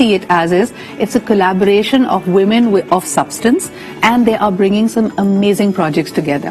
see it as is, it's a collaboration of women of substance, and they are bringing some amazing projects together.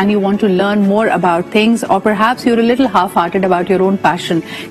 and you want to learn more about things, or perhaps you're a little half-hearted about your own passion,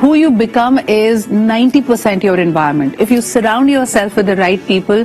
who you become is 90% your environment. If you surround yourself with the right people,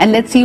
and let's see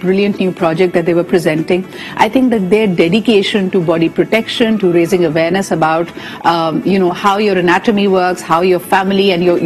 brilliant new project that they were presenting. I think that their dedication to body protection, to raising awareness about how your anatomy works, how your family and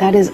that is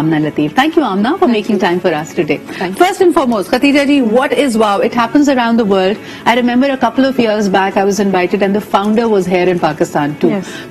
Amna Lateef. Thank you Amna for making time for us today. First and foremost, Khatija ji, what is WOW? It happens around the world. I remember a couple of years back I was invited and the founder was here in Pakistan too. Yes.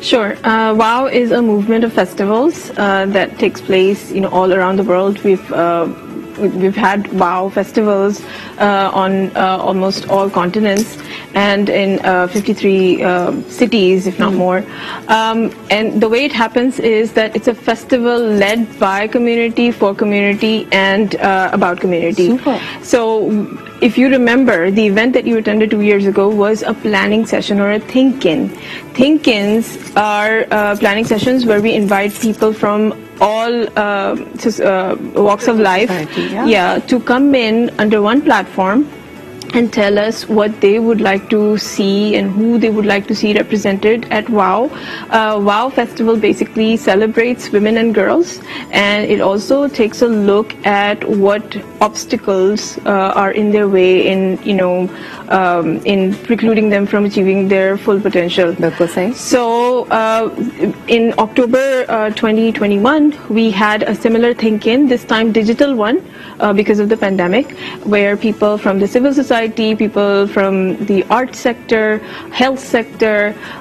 Sure. WOW is a movement of festivals that takes place, all around the world. We've had WOW festivals on almost all continents and in 53 cities, if not more. And the way it happens is that it's a festival led by community, for community, and about community. Super. So if you remember, the event that you attended 2 years ago was a planning session or a think-in. Think-ins are planning sessions where we invite people from all walks of life, to come in under one platform and tell us what they would like to see and who they would like to see represented at WOW. WOW Festival basically celebrates women and girls, and it also takes a look at what obstacles are in their way in precluding them from achieving their full potential. So in October 2021, we had a similar think-in, this time digital one, because of the pandemic, where people from the civil society, people from the art sector, health sector.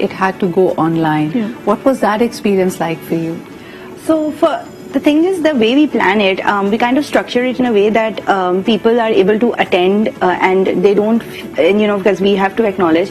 it had to go online. What was that experience like for you? So the thing is, the way we plan it, we kind of structure it in a way that people are able to attend and they don't, because we have to acknowledge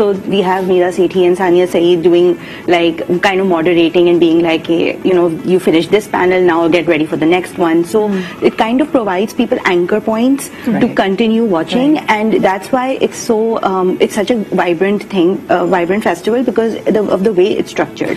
So we have Meera Sethi and Sania Saeed doing like kind of moderating and being like, you finished this panel, now get ready for the next one. So it kind of provides people anchor points to continue watching, and that's why it's so it's such a vibrant thing, vibrant festival, because of the way it's structured.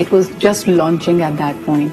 It was just launching at that point.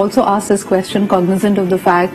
also ask this question cognizant of the fact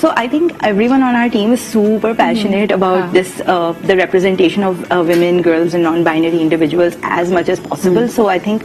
So I think everyone on our team is super passionate about this, the representation of women, girls and non-binary individuals as much as possible. So I think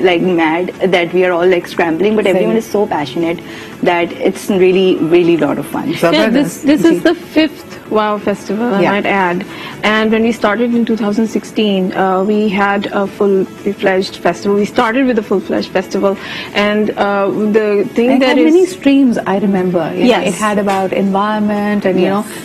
like mad that we are all like scrambling, but everyone is so passionate that it's really, really a lot of fun. Yeah, this is the 5th WOW Festival, I might add. And when we started in 2016, we had a full-fledged festival. We started with a full-fledged festival, and the thing it that had many streams, I remember. Yes. It had about environment and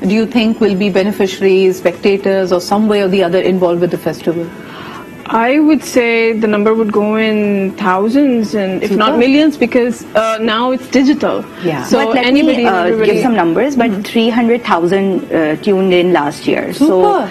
do you think will be beneficiaries, spectators, or some way or the other involved with the festival? I would say the number would go in thousands and if not millions, because now it's digital. Yeah. So but let anybody me give some numbers, but 300,000 tuned in last year. Super.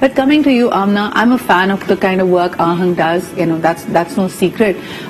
But coming to you, Amna, I'm a fan of the kind of work Ahang does. That's no secret.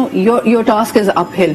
your task is uphill.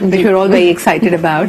which we're all very excited about.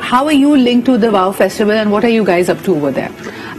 how are you linked to the WOW Festival and what are you guys up to over there?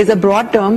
is a broad term,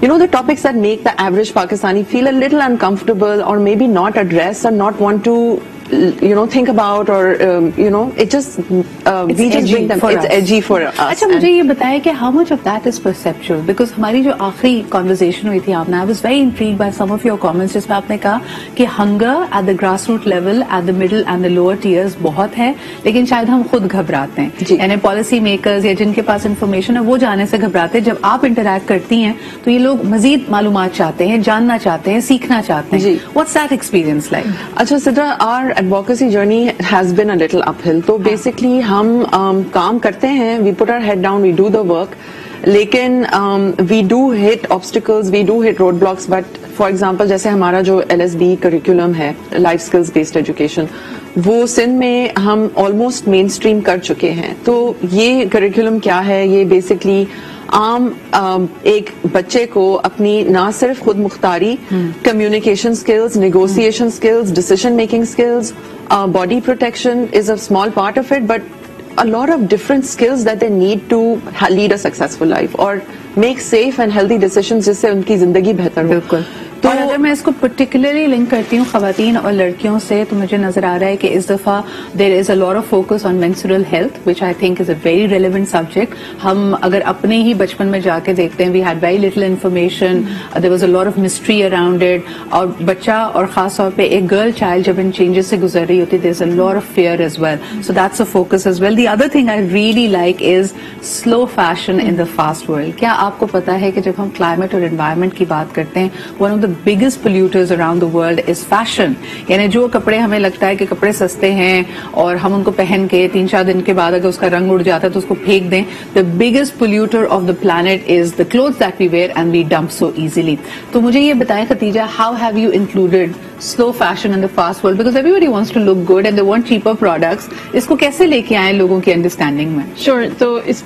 the topics that make the average Pakistani feel a little uncomfortable or maybe not address or not want to think about, or it just we just bring them, it's edgy for us. اچھا مجھے یہ بتائیں کہ how much of that is perceptual, because ہماری جو آخری conversation ہوئی تھی آپ نے, I was very intrigued by some of your comments جس میں آپ نے کہا کہ hunger at the grassroots level, at the middle and the lower tiers بہت ہے, لیکن شاید ہم خود گھبراتے ہیں, یعنی پالیسی میکرز یا جن کے پاس انفارمیشن ہے وہ جانے سے گھبراتے ہیں. جب آپ انٹریکٹ کرتی ہیں تو یہ لوگ مزید معلومات چاہتے ہیں, جاننا چاہتے ہیں, سیکھنا چاہتے ہیں. What's that experience like? اچھا Sidra, our advocacy journey has been a little uphill. تو بیسکلی ہم کام کرتے ہیں, we put our head down, we do the work, لیکن we do hit obstacles, we do hit road blocks. But for example جیسے ہمارا جو LSB curriculum ہے, life skills based education, وہ سندھ میں ہم آلموسٹ مین اسٹریم کر چکے ہیں. تو یہ کریکولم کیا ہے, یہ بیسکلی عام ایک بچے کو اپنی نہ صرف خود مختاری, communication skills, negotiation skills, decision making skills, body protection is a small part of it, but a lot of different skills that they need to lead a successful life or make safe and healthy decisions جس سے ان کی زندگی بہتر ہو. بالکل. تو اگر میں اس کو پرٹیکولرلی لنک کرتی ہوں خواتین اور لڑکیوں سے, تو مجھے نظر آ رہا ہے کہ اس دفعہ there is a lot of focus on menstrual health, which I think is a very relevant subject. ہم اگر اپنے ہی بچپن میں جا کے دیکھتے ہیں, we had very little information, there was a lot of mystery around it, اور بچہ اور خاص طور پہ ایک گرل چائلڈ جب ان چینجز سے گزر رہی ہوتی, there is a lot of fear as well. So that's a focus as well. The other thing I really like is slow fashion in the fast world. کیا آپ کو پتا ہے کہ جب ہم کلائمیٹ اور انوائرمنٹ کی بات کرتے ہیں, one of the biggest polluters around the world is fashion. یعنی جو کپڑے ہمیں لگتا ہے کہ کپڑے سستے ہیں اور ہم ان کو پہن کے 3-4 دن کے بعد اگر اس کا رنگ اڑ جاتا ہے تو اس کو پھینک دیں, the biggest polluter of the planet is the clothes that we wear and we dump so easily. تو مجھے یہ بتائیں Khadija, how have you included slow fashion in the fast world, because everybody wants to look good and they want cheaper products. اس کو کیسے لے کے آئیں لوگوں کی انڈرسٹینڈنگ میں؟ Sure. تو اس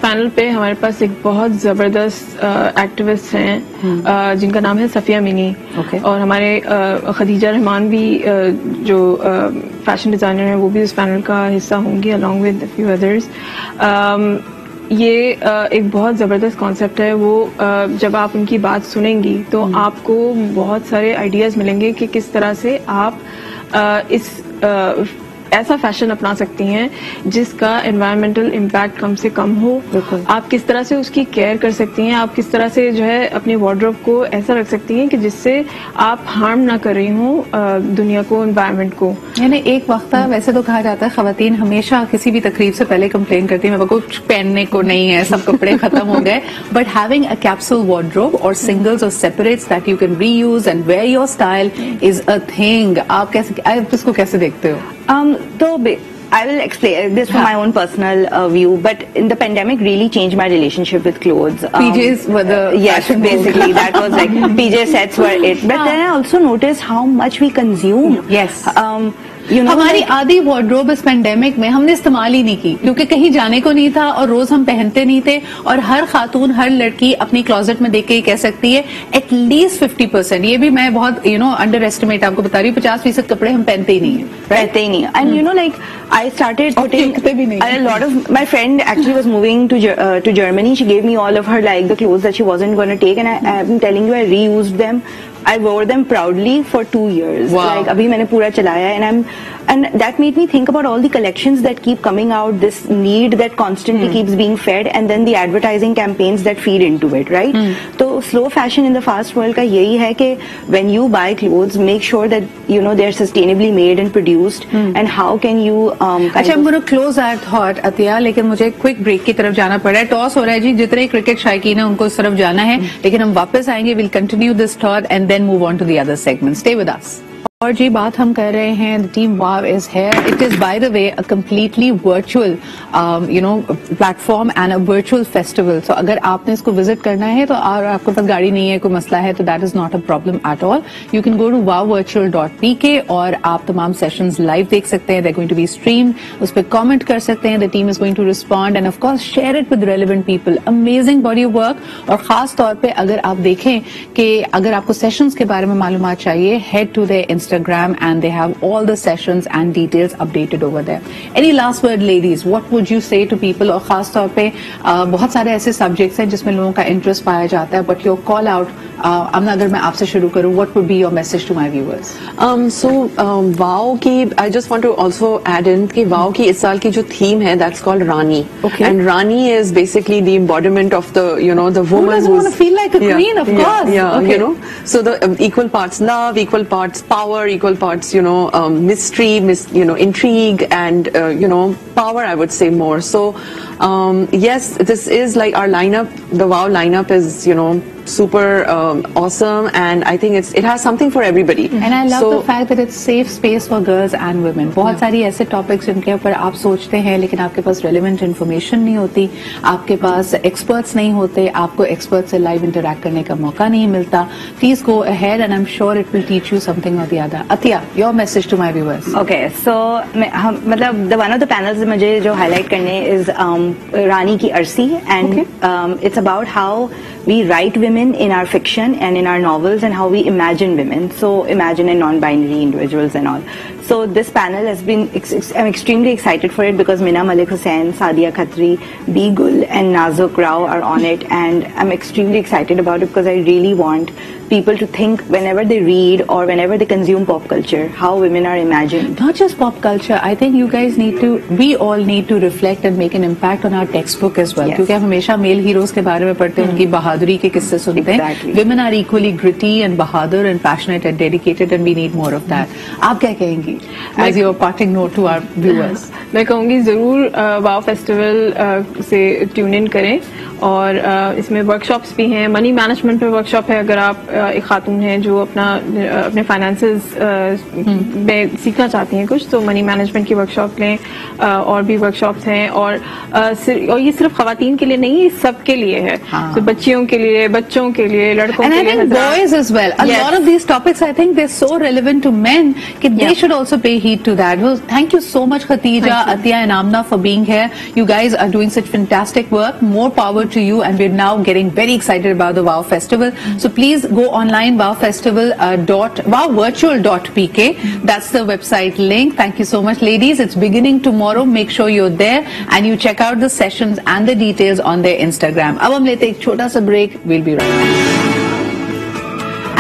پینل پہ ہمارے پاس ایک بہت زبردست ایکٹیوسٹ ہیں جن کا نام ہے صفیہ منی, اور ہمارے خدیجہ رحمان بھی جو فیشن ڈیزائنر ہیں وہ بھی اس پینل کا حصہ ہوں گی along with a few others. یہ ایک بہت زبردست کانسیپٹ ہے. وہ جب آپ ان کی بات سنیں گی تو آپ کو بہت سارے آئیڈیاز ملیں گے کہ کس طرح سے آپ اس ایسا فیشن اپنا سکتی ہیں جس کا انوائرمنٹل امپیکٹ کم سے کم ہو. آپ کس طرح سے اس کی کیئر کر سکتی ہیں, آپ کس طرح سے جو ہے اپنے وارڈروب کو ایسا رکھ سکتی ہیں کہ جس سے آپ ہارم نہ کر رہی ہوں دنیا کو, انوائرمنٹ کو. یعنی ایک وقت تھا, ویسے تو کہا جاتا ہے خواتین ہمیشہ کسی بھی تقریب سے پہلے کمپلین کرتی ہیں میرے کو کچھ پہننے کو نہیں ہے, سب کپڑے ختم ہو گئے. But having a capsule wardrobe اور سنگلز اور separates that you can reuse and wear your style is a thing. آپ اس کو کیسے دیکھتے ہو؟ So I will explain this from my own personal view, but in the pandemic really changed my relationship with clothes. PJs were the yes, basically that was like PJ sets were it. But then I also noticed how much we consume. Yes. ہماری آدھی wardrobe اس pandemic میں ہم نے استعمال ہی نہیں کی, کیونکہ کہیں جانے کو نہیں تھا اور روز ہم پہنتے نہیں تھے. اور ہر خاتون, ہر لڑکی اپنی کلوزٹ میں دیکھ کے کہہ سکتی ہے ایٹ لیسٹ 50%, یہ بھی میں بہت انڈر ایسٹیمیٹ آپ کو بتا رہی ہوں, 50% کپڑے ہم پہنتے ہی نہیں ہیں. پہنتے ہی نہیں. And like I started putting a lot of, my friend actually was moving to Germany. She gave me all of her like the clothes that she wasn't going to take, and I'm telling you I reused them. I wore them proudly for 2 years. Wow. Like abhi maine pura chalaya, and that made me think about all the collections that keep coming out, this need that constantly keeps being fed, and then the advertising campaigns that feed into it, right? So slow fashion in the fast world ka yahi hai ki when you buy clothes, make sure that they're sustainably made and produced, and how can you اچھا I'm going to close our thought عطیہ, لیکن مجھے quick break کی طرف جانا پڑ رہا ہے. Toss ہو رہا ہے جی, جتنے کرکٹ شائقین ہیں ان کو اس طرف جانا ہے, لیکن ہم واپس آئیں گے. we'll continue this thought and then move on to the other segment. Stay with us. اور جی بات ہم کر رہے ہیں the team WOW is here. It is by the way a completely virtual platform and a virtual festival. So اگر آپ نے اس کو visit کرنا ہے تو آپ کے پاس گاڑی نہیں ہے, کوئی مسئلہ ہے, تو that is not a problem at all. You can go to wowvirtual.pk اور آپ تمام sessions live دیکھ سکتے ہیں. They're going to be streamed. اس پہ comment کر سکتے ہیں. The team is going to respond and of course share it with relevant people. Amazing body of work. اور خاص طور پہ اگر آپ دیکھیں کہ اگر آپ کو sessions کے بارے میں معلومات چاہیے, head to their Instagram Instagram, and they have all the sessions and details updated over there. Any last word, ladies? What would you say to people? اور خاص طور پہ بہت سارے ایسے سبجیکٹس ہیں جس میں لوگوں کا انٹرسٹ پایا جاتا ہے, بٹ یور کال آؤٹ. امنا, اگر میں آپ سے شروع کروں, what would be your message to my viewers? So wow کی I just want to also add in کہ wow کی اس سال کی جو theme ہے that's called Rani. Okay. And Rani is basically the embodiment of the, you know, the woman Who doesn't want to feel like a queen, of course. Yeah, Okay. you know, so the equal parts love, equal parts power, equal parts, you know, mystery, intrigue, and you know, power, I would say more. So yes, this is like our lineup. The wow lineup is, you know, super awesome, and I think it has something for everybody. And I love the fact that it's safe space for girls and women. بہت ساری ایسے topics جن کے اوپر آپ سوچتے ہیں لیکن آپ کے پاس ریلیونٹ انفارمیشن نہیں ہوتی, آپ کے پاس ایکسپرٹس نہیں ہوتے, آپ کو ایکسپرٹ سے لائیو انٹریکٹ کرنے کا موقع نہیں ملتا. Please go ahead and I am sure it will teach you something or the other. Atiya, your message to my viewers. Okay, so مطلب one of the panels مجھے جو ہائی لائٹ کرنے is Rani کی عرصی, and it's about how we write women in our fiction and in our novels and how we imagine women. So imagine and non-binary individuals and all. So this panel has been, I'm extremely excited for it because Mina Malik Hussain, Sadia Khatri, B. Gul and Nazuk Rao are on it, and I'm extremely excited about it because I really want people to think whenever they read or whenever they consume pop culture, how women are imagined. Not just pop culture, I think you guys need to, we all need to reflect and make an impact on our textbook as well. کیونکہ ہم ہمیشہ میل heroes کے بارے میں پڑھتے ہیں, ان کی بہادری کے قصے سنتے ہیں. Women are equally gritty and bahadur and passionate and dedicated, and we need more of that. آپ کیا کہیں گی as your parting note to our viewers? میں کہوں گی ضرور واو فیسٹیول سے ٹیون ان کریں, اور اس میں ورک شاپس بھی ہیں. منی مینجمنٹ پہ ورک شاپ ہے, اگر آپ ایک خاتون ہیں جو اپنے فائنانسز میں سیکھنا چاہتی ہیں کچھ, تو منی مینجمنٹ کی ورک شاپ لیں. اور بھی ورک شاپس ہیں, اور یہ صرف خواتین کے لیے نہیں, یہ سب کے لیے ہے. تو بچیوں کے لیے, بچوں کے لیے, لڑکوں کے لیے, and I think boys as well. A lot of these topics I think they're so relevant to men that they should also pay heed to that. Well, thank you so much Khatija, Athiya and Amna for being here. You guys are doing such fantastic work. More power to you, and we're now getting very excited about the Wow Festival. So please go online, wowvirtual.pk. That's the website link. Thank you so much ladies. It's beginning tomorrow. Make sure you're there and you check out the sessions and the details on their Instagram. اب ہم لیتے ایک چھوٹا سا break. We'll be right back.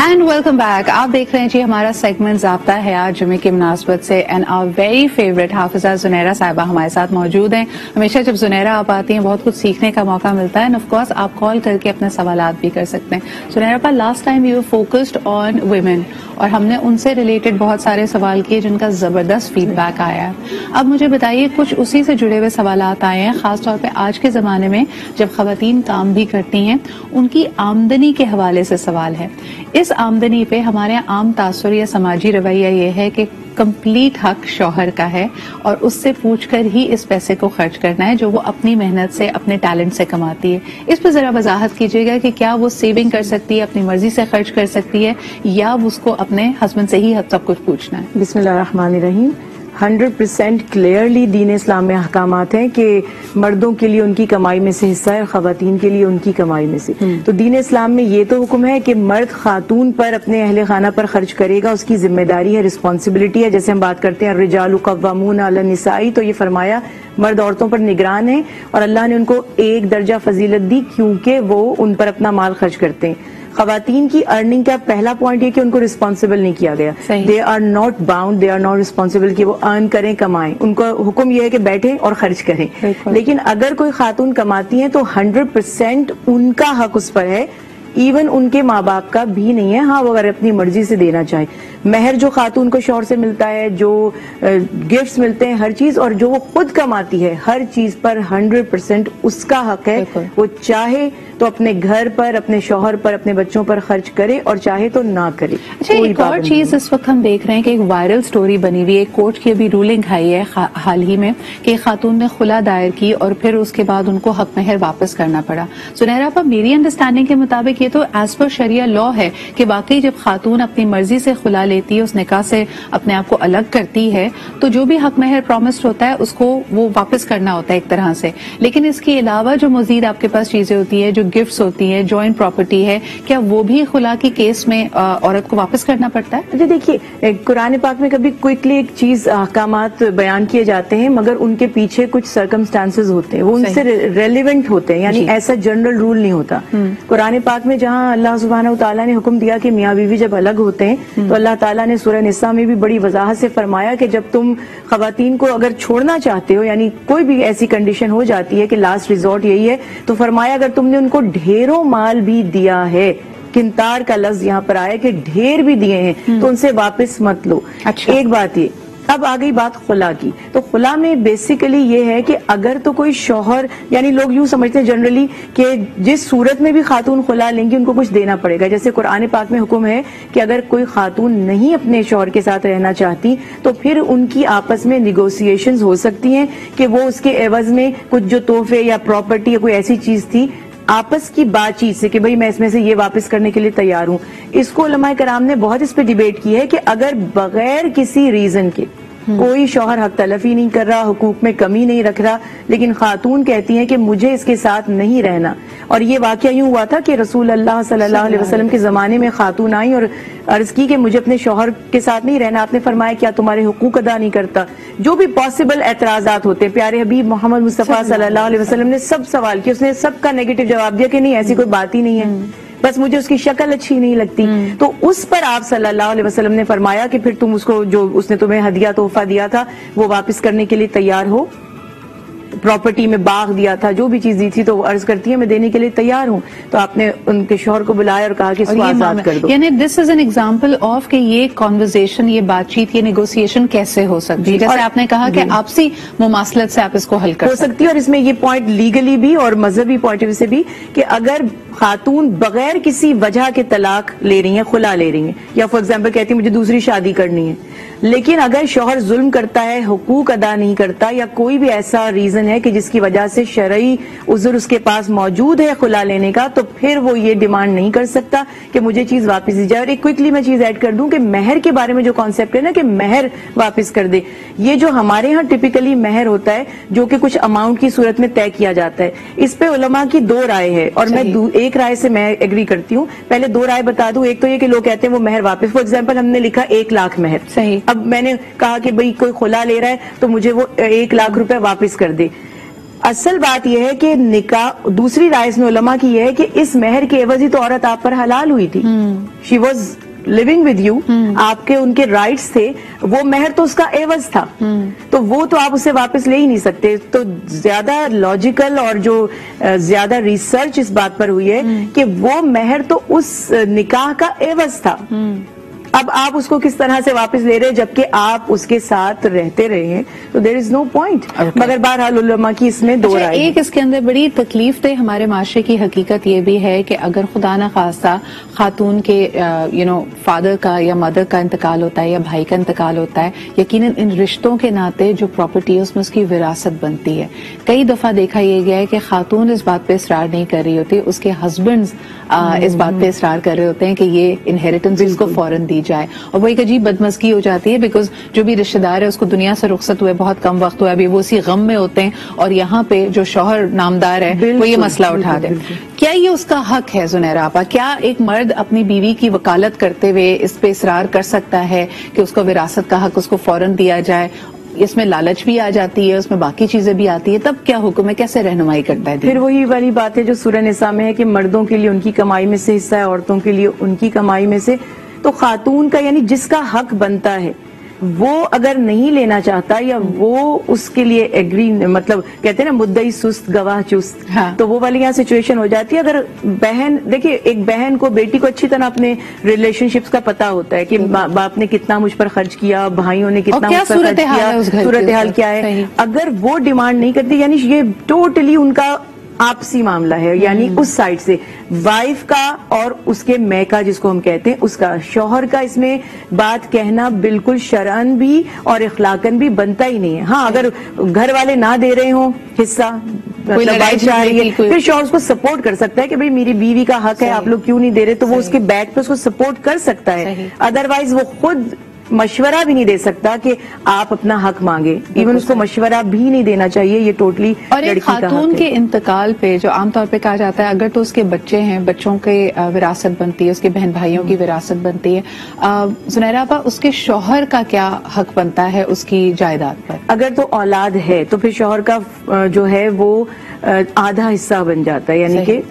And welcome back. آپ دیکھ رہے ہیں جی ہمارا سیگمنٹ ضابطہ حیات جمعے کی مناسبت سے, اینڈ آور ویری فیوریٹ حافظہ زنیرہ صاحبہ ہمارے ساتھ موجود ہیں. ہمیشہ جب زنیرہ آپ آتی ہیں بہت کچھ سیکھنے کا موقع ملتا ہے, اینڈ آف کورس آپ کال کر کے اپنے سوالات بھی کر سکتے ہیں. زنیرہ پر last time you focused on women, اور ہم نے ان سے ریلیٹڈ بہت سارے سوال کیے جن کا زبردست فیڈ بیک آیا ہے. اب مجھے بتائیے, کچھ اسی سے جڑے ہوئے سوالات آئے ہیں, خاص طور پہ آج کے زمانے میں جب خواتین کام بھی کرتی ہیں, ان کی آمدنی کے حوالے سے سوال ہے. اس آمدنی پہ ہمارے عام تاثر یا سماجی رویہ یہ ہے کہ کمپلیٹ حق شوہر کا ہے, اور اس سے پوچھ کر ہی اس پیسے کو خرچ کرنا ہے جو وہ اپنی محنت سے, اپنے ٹیلنٹ سے کماتی ہے. اس پہ ذرا وضاحت کیجیے گا کہ کیا وہ سیونگ کر سکتی ہے, اپنی مرضی سے خرچ کر سکتی ہے, یا اس کو اپنے ہسبینڈ سے ہی سب کچھ پوچھنا ہے. بسم اللہ الرحمن الرحیم. 100% کلیئرلی دین اسلام میں احکامات ہیں کہ مردوں کے لیے ان کی کمائی میں سے حصہ ہے اور خواتین کے لیے ان کی کمائی میں سے. تو دین اسلام میں یہ تو حکم ہے کہ مرد خاتون پر, اپنے اہل خانہ پر خرچ کرے گا, اس کی ذمہ داری ہے, رسپانسبلٹی ہے. جیسے ہم بات کرتے ہیں الرجال قوامون علی النساء, تو یہ فرمایا مرد عورتوں پر نگران ہیں, اور اللہ نے ان کو ایک درجہ فضیلت دی کیونکہ وہ ان پر اپنا مال خرچ کرتے ہیں. خواتین کی ارننگ کا پہلا پوائنٹ یہ کہ ان کو رسپانسبل نہیں کیا گیا. They are not bound, they are not responsible کہ وہ ارن کریں, کمائیں. ان کا حکم یہ ہے کہ بیٹھیں اور خرچ کریں. لیکن اگر کوئی خاتون کماتی ہیں تو 100% ان کا حق اس پر ہے, ایون ان کے ماں باپ کا بھی نہیں ہے. ہاں, وہ اگر اپنی مرضی سے دینا چاہیں. مہر جو خاتون کو شوہر سے ملتا ہے, جو گفٹس ملتے ہیں, ہر چیز, اور جو وہ خود کماتی ہے, ہر چیز پر 100% اس کا حق ہے. وہ چاہے تو اپنے گھر پر, اپنے شوہر پر, اپنے بچوں پر خرچ کرے, اور چاہے تو نہ کرے. اچھا, ایک اور چیز اس وقت ہم دیکھ رہے ہیں کہ ایک وائرل سٹوری بنی ہوئی ہے. ایک کورٹ کی ابھی رولنگ آئی ہے حال ہی میں کہ ایک خاتون نے خلا دائر کی, اور پھر اس کے بعد ان کو حق مہر واپس کرنا پڑا. سنیرا پر میری انڈرسٹینڈنگ کے مطابق یہ تو ایز پر شریعہ لا ہے کہ واقعی جب خاتون اپنی مرضی سے خلا لیتی ہے, اس نکاح سے اپنے آپ کو الگ کرتی ہے, تو جو بھی حق مہر پرومسڈ ہوتا ہے اس کو وہ واپس کرنا ہوتا ہے ایک طرح سے. لیکن اس کے علاوہ جو مزید آپ کے پاس چیزیں ہوتی ہیں, جو گفٹس ہوتی ہیں, جوائنٹ پراپرٹی ہے, کیا وہ بھی خلا کی کیس میں عورت کو واپس کرنا پڑتا ہے؟ جی دیکھیے, قرآن پاک میں کبھی کوئکلی ایک چیز احکامات بیان کیے جاتے ہیں مگر ان کے پیچھے کچھ سرکمسٹانسز ہوتے ہیں, وہ ان سے ریلیونٹ ہوتے ہیں, یعنی ایسا جنرل رول نہیں ہوتا. قرآن پاک میں جہاں اللہ سبحانہ و تعالیٰ نے حکم دیا کہ میاں بیوی جب الگ ہوتے ہیں تو اللہ تعالیٰ نے سورہ نساء میں بھی بڑی وضاحت سے فرمایا کہ جب تم خواتین کو اگر چھوڑنا چاہتے ہو, یعنی کوئی بھی ایسی کنڈیشن ہو جاتی ہے کہ لاسٹ ریزورٹ یہی ہے, تو فرمایا اگر تم نے ان کو ڈھیروں مال بھی دیا ہے, کنتار کا لفظ یہاں پر آیا کہ ڈھیر بھی دیے ہیں, تو ان سے واپس مت لو. ایک بات یہ. اب آ گئی بات خلا کی, تو خلا میں بیسیکلی یہ ہے کہ اگر تو کوئی شوہر, یعنی لوگ یوں سمجھتے ہیں جنرلی کہ جس صورت میں بھی خاتون خلا لیں گی ان کو کچھ دینا پڑے گا. جیسے قرآن پاک میں حکم ہے کہ اگر کوئی خاتون نہیں اپنے شوہر کے ساتھ رہنا چاہتی تو پھر ان کی آپس میں نیگوسیشنز ہو سکتی ہیں کہ وہ اس کے عوض میں کچھ جو تحفے یا پراپرٹی یا کوئی ایسی چیز تھی, آپس کی بات چیت سے کہ بھئی میں اس میں سے یہ واپس کرنے کے لیے تیار ہوں. اس کو علماء کرام نے بہت اس پہ ڈیبیٹ کی ہے کہ اگر بغیر کسی ریزن کے کوئی شوہر حق تلفی نہیں کر رہا, حقوق میں کمی نہیں رکھ رہا, لیکن خاتون کہتی ہیں کہ مجھے اس کے ساتھ نہیں رہنا, اور یہ واقعہ یوں ہوا تھا کہ رسول اللہ صلی اللہ علیہ وسلم کے زمانے میں خاتون آئیں اور عرض کی کہ مجھے اپنے شوہر کے ساتھ نہیں رہنا. آپ نے فرمایا کیا تمہارے حقوق ادا نہیں کرتا؟ جو بھی پاسبل اعتراضات ہوتے ہیں, پیارے حبیب محمد مصطفیٰ صلی اللہ علیہ وسلم نے سب سوال کیا, اس نے سب کا نیگیٹو جواب دیا کہ نہیں ایسی کوئی بات ہی نہیں ہے, بس مجھے اس کی شکل اچھی نہیں لگتی. تو اس پر آپ صلی اللہ علیہ وسلم نے فرمایا کہ پھر تم اس کو, جو اس نے تمہیں ہدیہ تحفہ دیا تھا وہ واپس کرنے کے لیے تیار ہو, پراپرٹی میں باغ دیا تھا, جو بھی چیز دی تھی, تو وہ عرض کرتی ہے میں دینے کے لیے تیار ہوں. تو آپ نے ان کے شوہر کو بلایا اور کہا کہ اس کو آزاد کر دو. یعنی دس از این ایگزامپل آف کہ یہ کانورزیشن, یہ بات چیت, یہ نیگوسیشن کیسے ہو سکتی ہے, جیسے آپ نے کہا کہ آپسی مماثلت سے آپ اس کو حل کر سکتی ہے. اور اس میں یہ پوائنٹ لیگلی بھی اور مذہبی پوائنٹ آف ویو سے بھی کہ اگر خاتون بغیر کسی وجہ کے طلاق لے رہی ہیں, خلا لے رہی ہیں, یا فار ایگزامپل کہتی ہیں مجھے دوسری شادی کرنی ہے, لیکن اگر شوہر ظلم کرتا ہے, حقوق ادا نہیں کرتا, یا کوئی بھی ایسا ریزن ہے کہ جس کی وجہ سے شرعی عذر اس کے پاس موجود ہے خلا لینے کا, تو پھر وہ یہ ڈیمانڈ نہیں کر سکتا کہ مجھے چیز واپس دی جائے. اور ایک کوئکلی میں چیز ایڈ کر دوں کہ مہر کے بارے میں جو کانسیپٹ ہے نا کہ مہر واپس کر دے, یہ جو ہمارے ہاں ٹپیکلی مہر ہوتا ہے جو کہ کچھ اماؤنٹ کی صورت میں طے کیا جاتا ہے, اس پہ علماء کی دو رائے ہے, اور میں ایک رائے سے میں ایگری کرتی ہوں. پہلے دو رائے بتا دوں. ایک تو یہ کہ لوگ کہتے ہیں وہ مہر واپس, فار ایگزامپل ہم نے لکھا 1 لاکھ مہر, صحیح, اب میں نے کہا کہ بھئی کوئی خلا لے رہا ہے تو مجھے وہ 1 لاکھ روپے واپس کر دے. اصل بات یہ ہے کہ نکاح, دوسری رائے میں علماء کی یہ ہے کہ اس مہر کے عوض ہی تو عورت آپ پر حلال ہوئی تھی, she was living with you, آپ کے ان کے رائٹس تھے, وہ مہر تو اس کا عوض تھا, تو وہ تو آپ اسے واپس لے ہی نہیں سکتے. تو زیادہ لاجیکل اور جو زیادہ ریسرچ اس بات پر ہوئی ہے کہ وہ مہر تو اس نکاح کا عوض تھا. اب آپ اس کو کس طرح سے واپس لے رہے جبکہ آپ اس کے ساتھ رہتے رہے ہیں, تو دیر از نو پوائنٹ. مگر بہرحال علماء کی اس میں دو رائے. ایک اس کے اندر بڑی تکلیف دہ ہمارے معاشرے کی حقیقت یہ بھی ہے کہ اگر خدا نہ خواستہ خاتون کے فادر کا یا مدر کا انتقال ہوتا ہے یا بھائی کا انتقال ہوتا ہے, یقیناً ان رشتوں کے ناطے جو پراپرٹی ہے اس میں اس کی وراثت بنتی ہے. کئی دفعہ دیکھا یہ گیا ہے کہ خاتون اس بات پہ اصرار نہیں کر رہی ہوتی, اس کے ہسبینڈز اس بات پہ اصرار کر رہے ہوتے ہیں کہ یہ انہیریٹنس اس کو فوراً دی جائے, اور وہ ایک عجیب بدمزگی ہو جاتی ہے بیکاز جو بھی رشتہ دار ہے اس کو دنیا سے رخصت ہوئے بہت کم وقت ہوا, ابھی وہ اسی غم میں ہوتے ہیں, اور یہاں پہ جو شوہر نامدار ہے وہ یہ مسئلہ اٹھا دے. کیا یہ اس کا حق ہے زنیرہ آپا؟ کیا ایک مرد اپنی بیوی کی وکالت کرتے ہوئے اس پہ اصرار کر سکتا ہے کہ اس کو وراثت کا حق اس کو فوراً دیا جائے؟ اس میں لالچ بھی آ جاتی ہے, اس میں باقی چیزیں بھی آتی ہے, تب کیا حکم ہے, کیسے رہنمائی کرتا ہے؟ پھر وہی والی بات ہے جو سورہ نساء میں ہے کہ مردوں کے لیے ان کی کمائی میں سے حصہ ہے, عورتوں کے لیے ان کی کمائی میں سے. تو خاتون کا یعنی جس کا حق بنتا ہے وہ اگر نہیں لینا چاہتا یا وہ اس کے لیے ایگری, مطلب کہتے ہیں نا مدعی سست گواہ چست, تو وہ والی یہاں سچویشن ہو جاتی ہے. اگر بہن, دیکھیے ایک بہن کو, بیٹی کو اچھی طرح اپنے ریلیشن شپس کا پتا ہوتا ہے کہ باپ نے کتنا مجھ پر خرچ کیا, بھائیوں نے کتنا مجھ پر خرچ کیا, صورتحال کیا ہے. اگر وہ ڈیمانڈ نہیں کرتی, یعنی یہ ٹوٹلی ان کا آپسی معاملہ ہے, یعنی اس سائڈ سے وائف کا اور اس کے میں کا جس کو ہم کہتے ہیں اس کا, شوہر کا اس میں بات کہنا بالکل شرعن بھی اور اخلاقن بھی بنتا ہی نہیں ہے. ہاں اگر گھر والے نہ دے رہے ہوں حصہ, مطلب وائف چاہ رہی ہے, پھر شوہر اس کو سپورٹ کر سکتا ہے کہ بھئی میری بیوی کا حق ہے, آپ لوگ کیوں نہیں دے رہے, تو وہ اس کے بیک پہ اس کو سپورٹ کر سکتا ہے. ادروائز وہ خود مشورہ بھی نہیں دے سکتا کہ آپ اپنا حق مانگے, ایون اس کو مشورہ بھی نہیں دینا چاہیے. یہ ٹوٹلی اور ایک خاتون کے انتقال پہ جو عام طور پہ کہا جاتا ہے اگر تو اس کے بچے ہیں, بچوں کے وراثت بنتی ہے, اس کے بہن بھائیوں کی وراثت بنتی ہے, زنیرہ آپا اس کے شوہر کا کیا حق بنتا ہے اس کی جائیداد پر؟ اگر تو اولاد ہے تو پھر شوہر کا جو ہے وہ آدھا حصہ بن جاتا ہے, یعنی کہ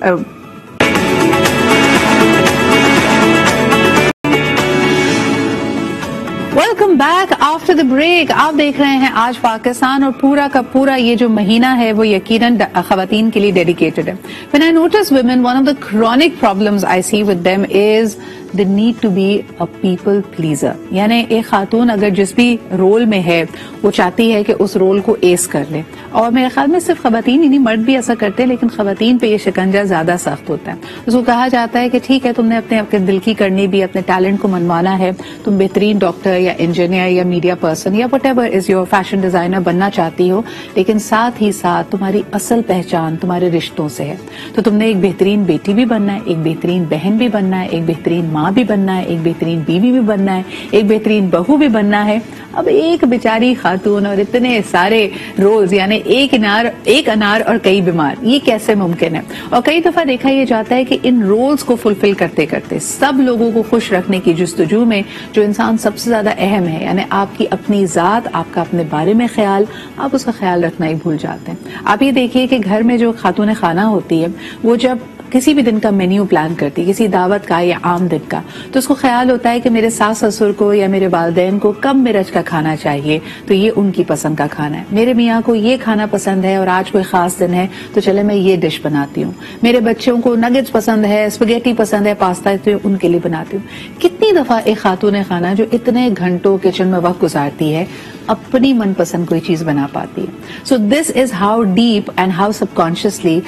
welcome back after the break. آپ دیکھ رہے ہیں آج پاکستان, اور پورا کا پورا یہ جو مہینہ ہے وہ یقیناً خواتین کے لیے ڈیڈیکیٹڈ ہے. When I notice women, one of the chronic problems I see with them is the need to be a people pleaser. یعنی ایک خاتون اگر جس بھی رول میں ہے وہ چاہتی ہے کہ اس رول کو ایس کر لے, اور میرے خیال میں صرف خواتین ہی نہیں مرد بھی ایسا کرتے ہیں, لیکن خواتین پہ یہ شکنجہ زیادہ سخت ہوتا ہے. اس کو کہا جاتا ہے کہ ٹھیک ہے تم نے اپنے دل کی کرنی بھی, اپنے ٹیلنٹ کو منوانا ہے, تم بہترین ڈاکٹر یا انجینئر یا میڈیا پرسن یا what ever is your fashion designer بننا چاہتی ہو, لیکن ساتھ ہی ساتھ تمہاری اصل پہچان تمہارے رشتوں سے ہے. تو تم نے ایک بہترین بیٹی بھی بننا ہے, ایک بہترین بہن بھی بننا ہے, ایک بہترین ماں بھی بننا ہے, ایک بہترین بیوی بھی بننا ہے, ایک بہترین بہو بھی بننا ہے. اب ایک بیچاری خاتون اور اتنے سارے رولز, یعنی ایک انار اور کئی بیمار, یہ کیسے ممکن ہے؟ اور کئی دفعہ دیکھا یہ جاتا ہے کہ ان رولز کو فلفل کرتے کرتے سب لوگوں کو خوش رکھنے کی جستجو میں جو انسان سب سے زیادہ اہم ہے, یعنی آپ کی اپنی ذات, آپ کا اپنے بارے میں خیال, آپ اس کا خیال رکھنا ہی بھول جاتے ہیں. آپ یہ دیکھیے کہ گھر میں جو خاتون خانہ ہوتی ہے وہ جب کسی بھی دن کا مینیو پلان کرتی, کسی دعوت کا یا عام دن کا, تو اس کو خیال ہوتا ہے کہ میرے ساس سسر کو یا میرے والدین کو کم مرچ کا کھانا چاہیے تو یہ ان کی پسند کا کھانا ہے, میرے میاں کو یہ کھانا پسند ہے اور آج کوئی خاص دن ہے تو چلے میں یہ ڈش بناتی ہوں, میرے بچوں کو نگٹس پسند ہے, اسپگیٹی پسند ہے, پاستا ہے تو ان کے لیے بناتی ہوں. کتنی دفعہ ایک خاتون خانہ جو اتنے گھنٹوں کچن میں وقت گزارتی ہے اپنی من پسند کوئی چیز بنا پاتی ہے. So this is how deep and how subconsciously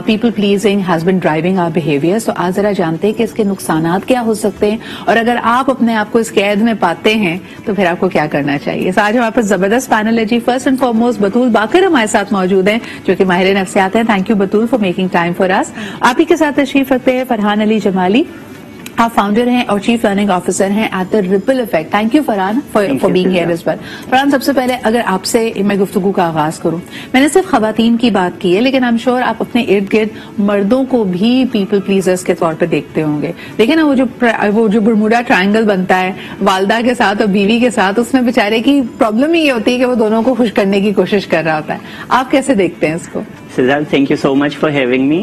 people pleasing has been driving our behaviour. تو آج ذرا جانتے ہیں کہ اس کے نقصانات کیا ہو سکتے ہیں, اور اگر آپ اپنے آپ کو اس قید میں پاتے ہیں تو پھر آپ کو کیا کرنا چاہیے. آج ہمارے پاس زبردست پینل ہے جی. First and foremost Batool Baqir ہمارے ساتھ موجود ہیں جو کہ ماہر نفسیات ہیں. Thank you Batool for making time for us. آپ ہی کے ساتھ تشریف رکھتے ہیں فرحان علی جمالی, آپ فاؤنڈر ہیں اور چیف لرننگ آفیسر ہیں at the ripple effect. Thank you Farhan for being here as well. Farhan سب سے پہلے اگر آپ سے میں گفتگو کا آغاز کروں, میں نے صرف خواتین کی بات کی ہے لیکن آئی ایم شیور آپ اپنے ارد گرد مردوں کو بھی پیپل پلیزرز کے طور پہ دیکھتے ہوں گے. دیکھیں نا وہ جو برموڈا ٹرائنگل بنتا ہے والدہ کے ساتھ اور بیوی کے ساتھ, اس میں بیچارے کی پرابلم ہی یہ ہوتی ہے کہ وہ دونوں کو خوش کرنے کی کوشش کر رہا ہوتا ہے. آپ کیسے دیکھتے ہیں اس کو؟ Siddharth, thank you so much for having me.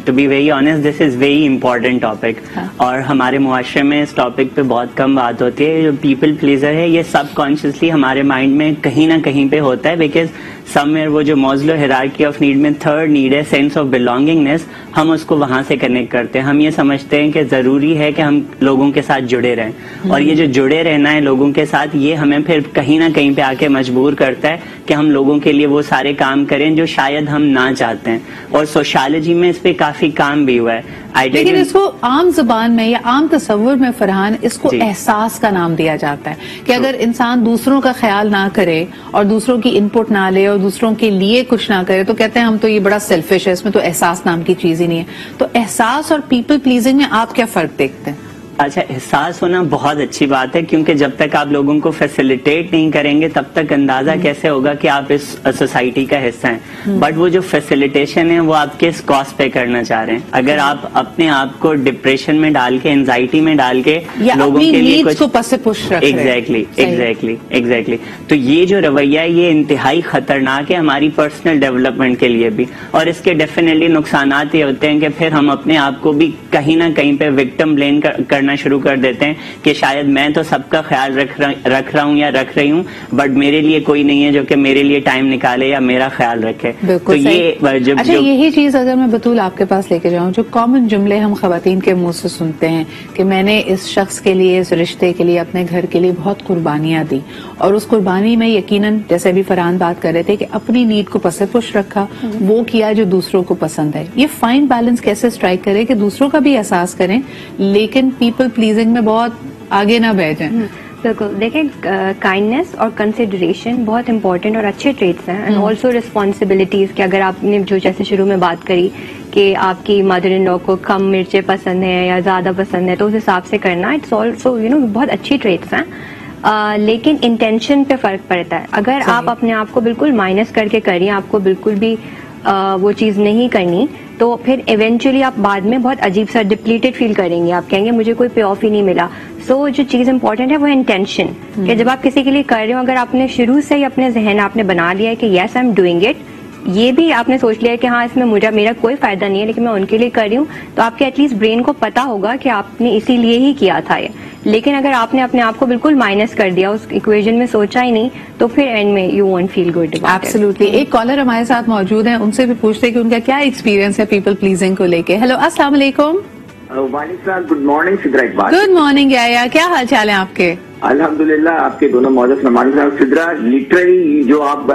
To be very honest, this is very important topic. اور ہمارے معاشرے میں اس ٹاپک پہ بہت کم بات ہوتی ہے. جو پیپل پلیزر ہے یہ سب کانشیسلی ہمارے مائنڈ میں کہیں نہ کہیں پہ ہوتا ہے, بیکاز somewhere وہ جو موزلو ہیرارکی آف نیڈ میں تھرڈ نیڈ ہے سینس آف بلونگنگنیس, ہم اس کو وہاں سے کنیکٹ کرتے ہیں. ہم یہ سمجھتے ہیں کہ ضروری ہے کہ ہم لوگوں کے ساتھ جڑے رہیں, اور یہ جو جڑے رہنا ہے لوگوں کے ساتھ یہ ہمیں پھر کہیں نہ کہیں پہ آ کے مجبور کرتا ہے کہ ہم لوگوں کے لیے وہ سارے کام کریں جو شاید ہم نہ چاہتے ہیں. اور سوشالوجی میں اس پہ کافی کام بھی ہوا ہے. لیکن اس کو عام زبان میں یا عام تصور میں فرحان اس کو احساس کا نام دیا جاتا ہے کہ اگر انسان دوسروں کا خیال نہ کرے اور دوسروں کی ان پٹ نہ لے اور دوسروں کے لیے کچھ نہ کرے تو کہتے ہیں ہم تو یہ بڑا سیلفش ہے, اس میں تو احساس نام کی چیز ہی نہیں ہے. تو احساس اور پیپل پلیزنگ میں آپ کیا فرق دیکھتے ہیں؟ اچھا, احساس ہونا بہت اچھی بات ہے, کیونکہ جب تک آپ لوگوں کو فیسیلیٹیٹ نہیں کریں گے تب تک اندازہ کیسے ہوگا کہ آپ اس سوسائٹی کا حصہ ہیں. بٹ وہ جو فیسیلیٹیشن ہے وہ آپ کس کاسٹ پہ کرنا چاہ رہے ہیں. اگر آپ اپنے آپ کو ڈپریشن میں ڈال کے, انزائٹی میں ڈال کے لوگوں کے لیے ایگزیکٹلی تو یہ جو رویہ ہے یہ انتہائی خطرناک ہے ہماری پرسنل ڈیولپمنٹ کے لیے بھی. اور اس کے ڈیفینیٹلی نقصانات یہ ہوتے ہیں کہ پھر ہم اپنے آپ کو بھی کہیں نہ کہیں پہ وکٹم بلیم کرنا کرنا شروع کر دیتے ہیں کہ شاید میں تو سب کا خیال رکھ رہا ہوں یا رکھ رہی ہوں, بٹ میرے لیے کوئی نہیں ہے جو کہ میرے لیے ٹائم نکالے یا میرا خیال رکھے. تو یہ اچھا, یہی چیز اگر میں بطول آپ کے پاس لے کے جاؤں, جو کامن جملے ہم خواتین کے منہ سے سنتے ہیں کہ میں نے اس شخص کے لیے, اس رشتے کے لیے, اپنے گھر کے لیے بہت قربانیاں دی, اور اس قربانی میں یقیناً جیسے ابھی فرحان بات کر رہے تھے کہ اپنی نیڈ کو پس پش رکھا, وہ کیا جو دوسروں کو پسند ہے. یہ فائن بیلنس کیسے اسٹرائک کرے کہ دوسروں کا بھی احساس کریں لیکن پیپل پلیزنگ میں بہت آگے نہ بہ جائیں. بالکل, دیکھیں کائنڈنیس اور کنسیڈریشن بہت امپورٹنٹ اور اچھے ٹریٹس ہیں, اینڈ آلسو ریسپانسبلٹیز, کہ اگر آپ نے جو جیسے شروع میں بات کری کہ آپ کی مدر ان لا کو کم مرچیں پسند ہیں یا زیادہ پسند ہے تو اس حساب سے کرنا, اٹس آلسو بہت اچھی ٹریٹس ہیں. لیکن انٹینشن پہ فرق پڑتا ہے. اگر آپ اپنے آپ کو بالکل مائنس کر کے کریں, آپ کو بالکل بھی وہ چیز نہیں کرنی, تو پھر ایونچولی آپ بعد میں بہت عجیب سا ڈپلیٹڈ فیل کریں گے, آپ کہیں گے مجھے کوئی پے آف ہی نہیں ملا. سو جو چیز امپورٹنٹ ہے وہ انٹینشن, کہ جب آپ کسی کے لیے کر رہے ہو, اگر آپ نے شروع سے ہی اپنے ذہن آپ نے بنا لیا ہے کہ یس آئی ایم ڈوئنگ اٹ, یہ بھی آپ نے سوچ لیا ہے کہ ہاں اس میں میرا کوئی فائدہ نہیں ہے لیکن میں ان کے لیے کر رہی ہوں, تو آپ کے ایٹ لیسٹ برین کو پتا ہوگا کہ آپ نے اسی لیے ہی کیا تھا یہ. لیکن اگر آپ نے اپنے آپ کو بالکل مائنس کر دیا, اس ایکویژن میں سوچا ہی نہیں, تو پھر اینڈ میں you won't feel good. Absolutely. ایک کالر ہمارے ساتھ موجود ہیں, ان سے بھی پوچھتے کہ ان کا کیا ایکسپیرینس ہے پیپل پلیزنگ کو لے کے. ہیلو, السلام علیکم. وعلیکم السلام, good morning Sidra Iqbal. Good morning یا کیا حال چال ہے آپ کے؟ الحمدللہ, آپ کے دونوں معزز مہمان صاحب. سدرا, لٹرلی جو آپ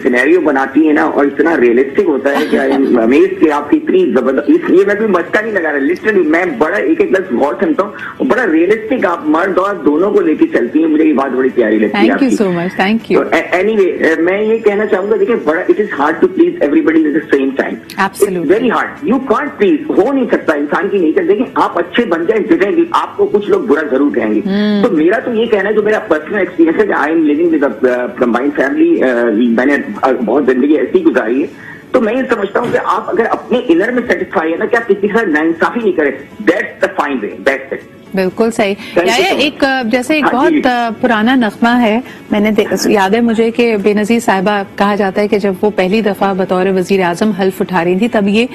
سینیریو بناتی ہیں نا, اور اتنا ریئلسٹک ہوتا ہے کہ امیز کہ آپ کی اتنی زبردست, اس لیے میں کوئی مچکا نہیں لگا رہا. لٹرلی میں بڑا ایک لفظ غور سنتا ہوں, بڑا ریئلسٹک آپ مرد اور دونوں کو لے کے چلتی ہیں. مجھے یہ بات بڑی پیاری لگتی ہے. Thank you so much. Thank you. Anyway, میں یہ کہنا چاہوں گا, دیکھیں بڑا it is hard to please everybody at the same time. Absolutely very hard. You can't please, ہو نہیں سکتا انسان کی نیچر. دیکھیں آپ اچھے بن جائیں جگہ, آپ کو کچھ لوگ برا ضرور کہیں گے. تو میرا تو یہ کہنا ہے, جو میرا ایکسپیرینس ہے کہ I am living with combined family, میں نے بہت زندگی ایسی گزاری ہے, تو میں یہ سمجھتا ہوں کہ آپ اگر اپنے انر میں سیٹسفائی ہے نا, کہ آپ کسی کے ساتھ ناانصافی نہیں کریں, that's the fine way, that's it. بالکل صحیح. ایک جیسے ایک بہت پرانا نغمہ ہے, میں نے یاد ہے مجھے کہ بے نظیر صاحبہ کہا جاتا ہے کہ جب وہ پہلی دفعہ بطور وزیر اعظم حلف اٹھا رہی تھی تب یہ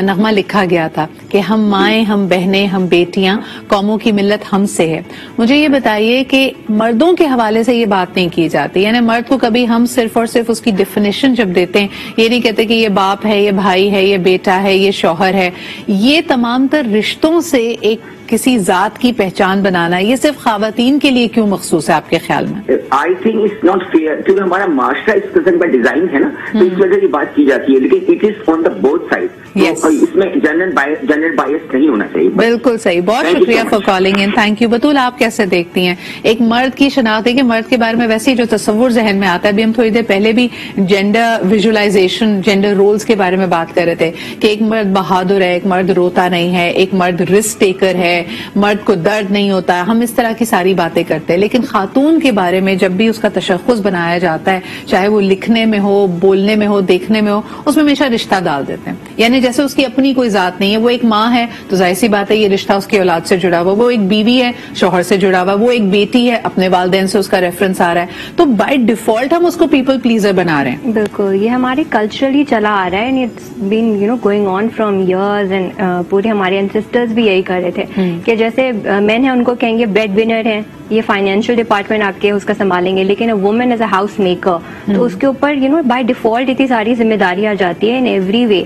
نغمہ لکھا گیا تھا کہ ہم مائیں, ہم بہنیں, ہم بیٹیاں, قوموں کی ملت ہم سے ہے. مجھے یہ بتائیے کہ مردوں کے حوالے سے یہ بات نہیں کی جاتی, یعنی مرد کو کبھی ہم صرف اور صرف اس کی ڈیفینیشن جب دیتے ہیں, یہ نہیں کہتے کہ یہ باپ ہے, یہ بھائی ہے, یہ بیٹا ہے, یہ شوہر ہے. یہ تمام تر رشتوں سے ایک کسی ذات کی پہچان بنانا, یہ صرف خواتین کے لیے کیوں مخصوص ہے آپ کے خیال میں؟ I think it's not fair, کیونکہ ہمارا معاشرہ اس قسم کا ڈیزائن ہے نا, تو اس وجہ سے بات کی جاتی ہے, لیکن it is on the both side. اس میں جنرل بائس نہیں ہونا چاہیے. بالکل صحیح. بہت شکریہ for calling in. Thank you. Batool, آپ کیسے دیکھتی ہیں ایک مرد کی شناخت ہے کہ مرد کے بارے میں ویسے جو تصور ذہن میں آتا ہے, ابھی ہم تھوڑی دیر پہلے بھی جینڈر ویژولائزیشن, جینڈر رولز کے بارے میں بات کر رہے تھے کہ ایک مرد بہادر ہے, ایک مرد روتا نہیں ہے, ایک مرد رسک ٹیکر ہے, مرد کو درد نہیں ہوتا, ہم اس طرح کی ساری باتیں کرتے ہیں. لیکن خاتون کے بارے میں جب بھی اس کا تشخص بنایا جاتا ہے, چاہے وہ لکھنے میں ہو, بولنے میں ہو, دیکھنے میں ہو, اس میں ہمیشہ رشتہ ڈال دیتے ہیں. یعنی جیسے اس کی اپنی کوئی ذات نہیں ہے, وہ ایک ماں ہے تو ظاہر سی بات ہے یہ رشتہ اس کی اولاد سے جڑا ہوا, وہ ایک بیوی ہے شوہر سے جڑا ہوا, وہ ایک بیٹی ہے اپنے والدین سے اس کا ریفرنس آ رہا ہے, تو بائی ڈیفالٹ ہم اس کو پیپل پلیزر بنا رہے ہیں. بالکل, یہ ہمارے کلچرلی چلا آ رہا ہے, and it's been going on from years, and پورے ہمارے اینسسٹرز بھی یہی کر رہے تھے کہ جیسے مین ہے ان کو کہیں گے بریڈ ونر ہے, یہ فائنینشیل ڈپارٹمنٹ آپ کے اس کا سنبھالیں گے, لیکن woman as a house maker, تو اس کے اوپر بائی ڈیفالٹ اتنی ساری ذمہ داری آ جاتی ہے ان ایوری وے,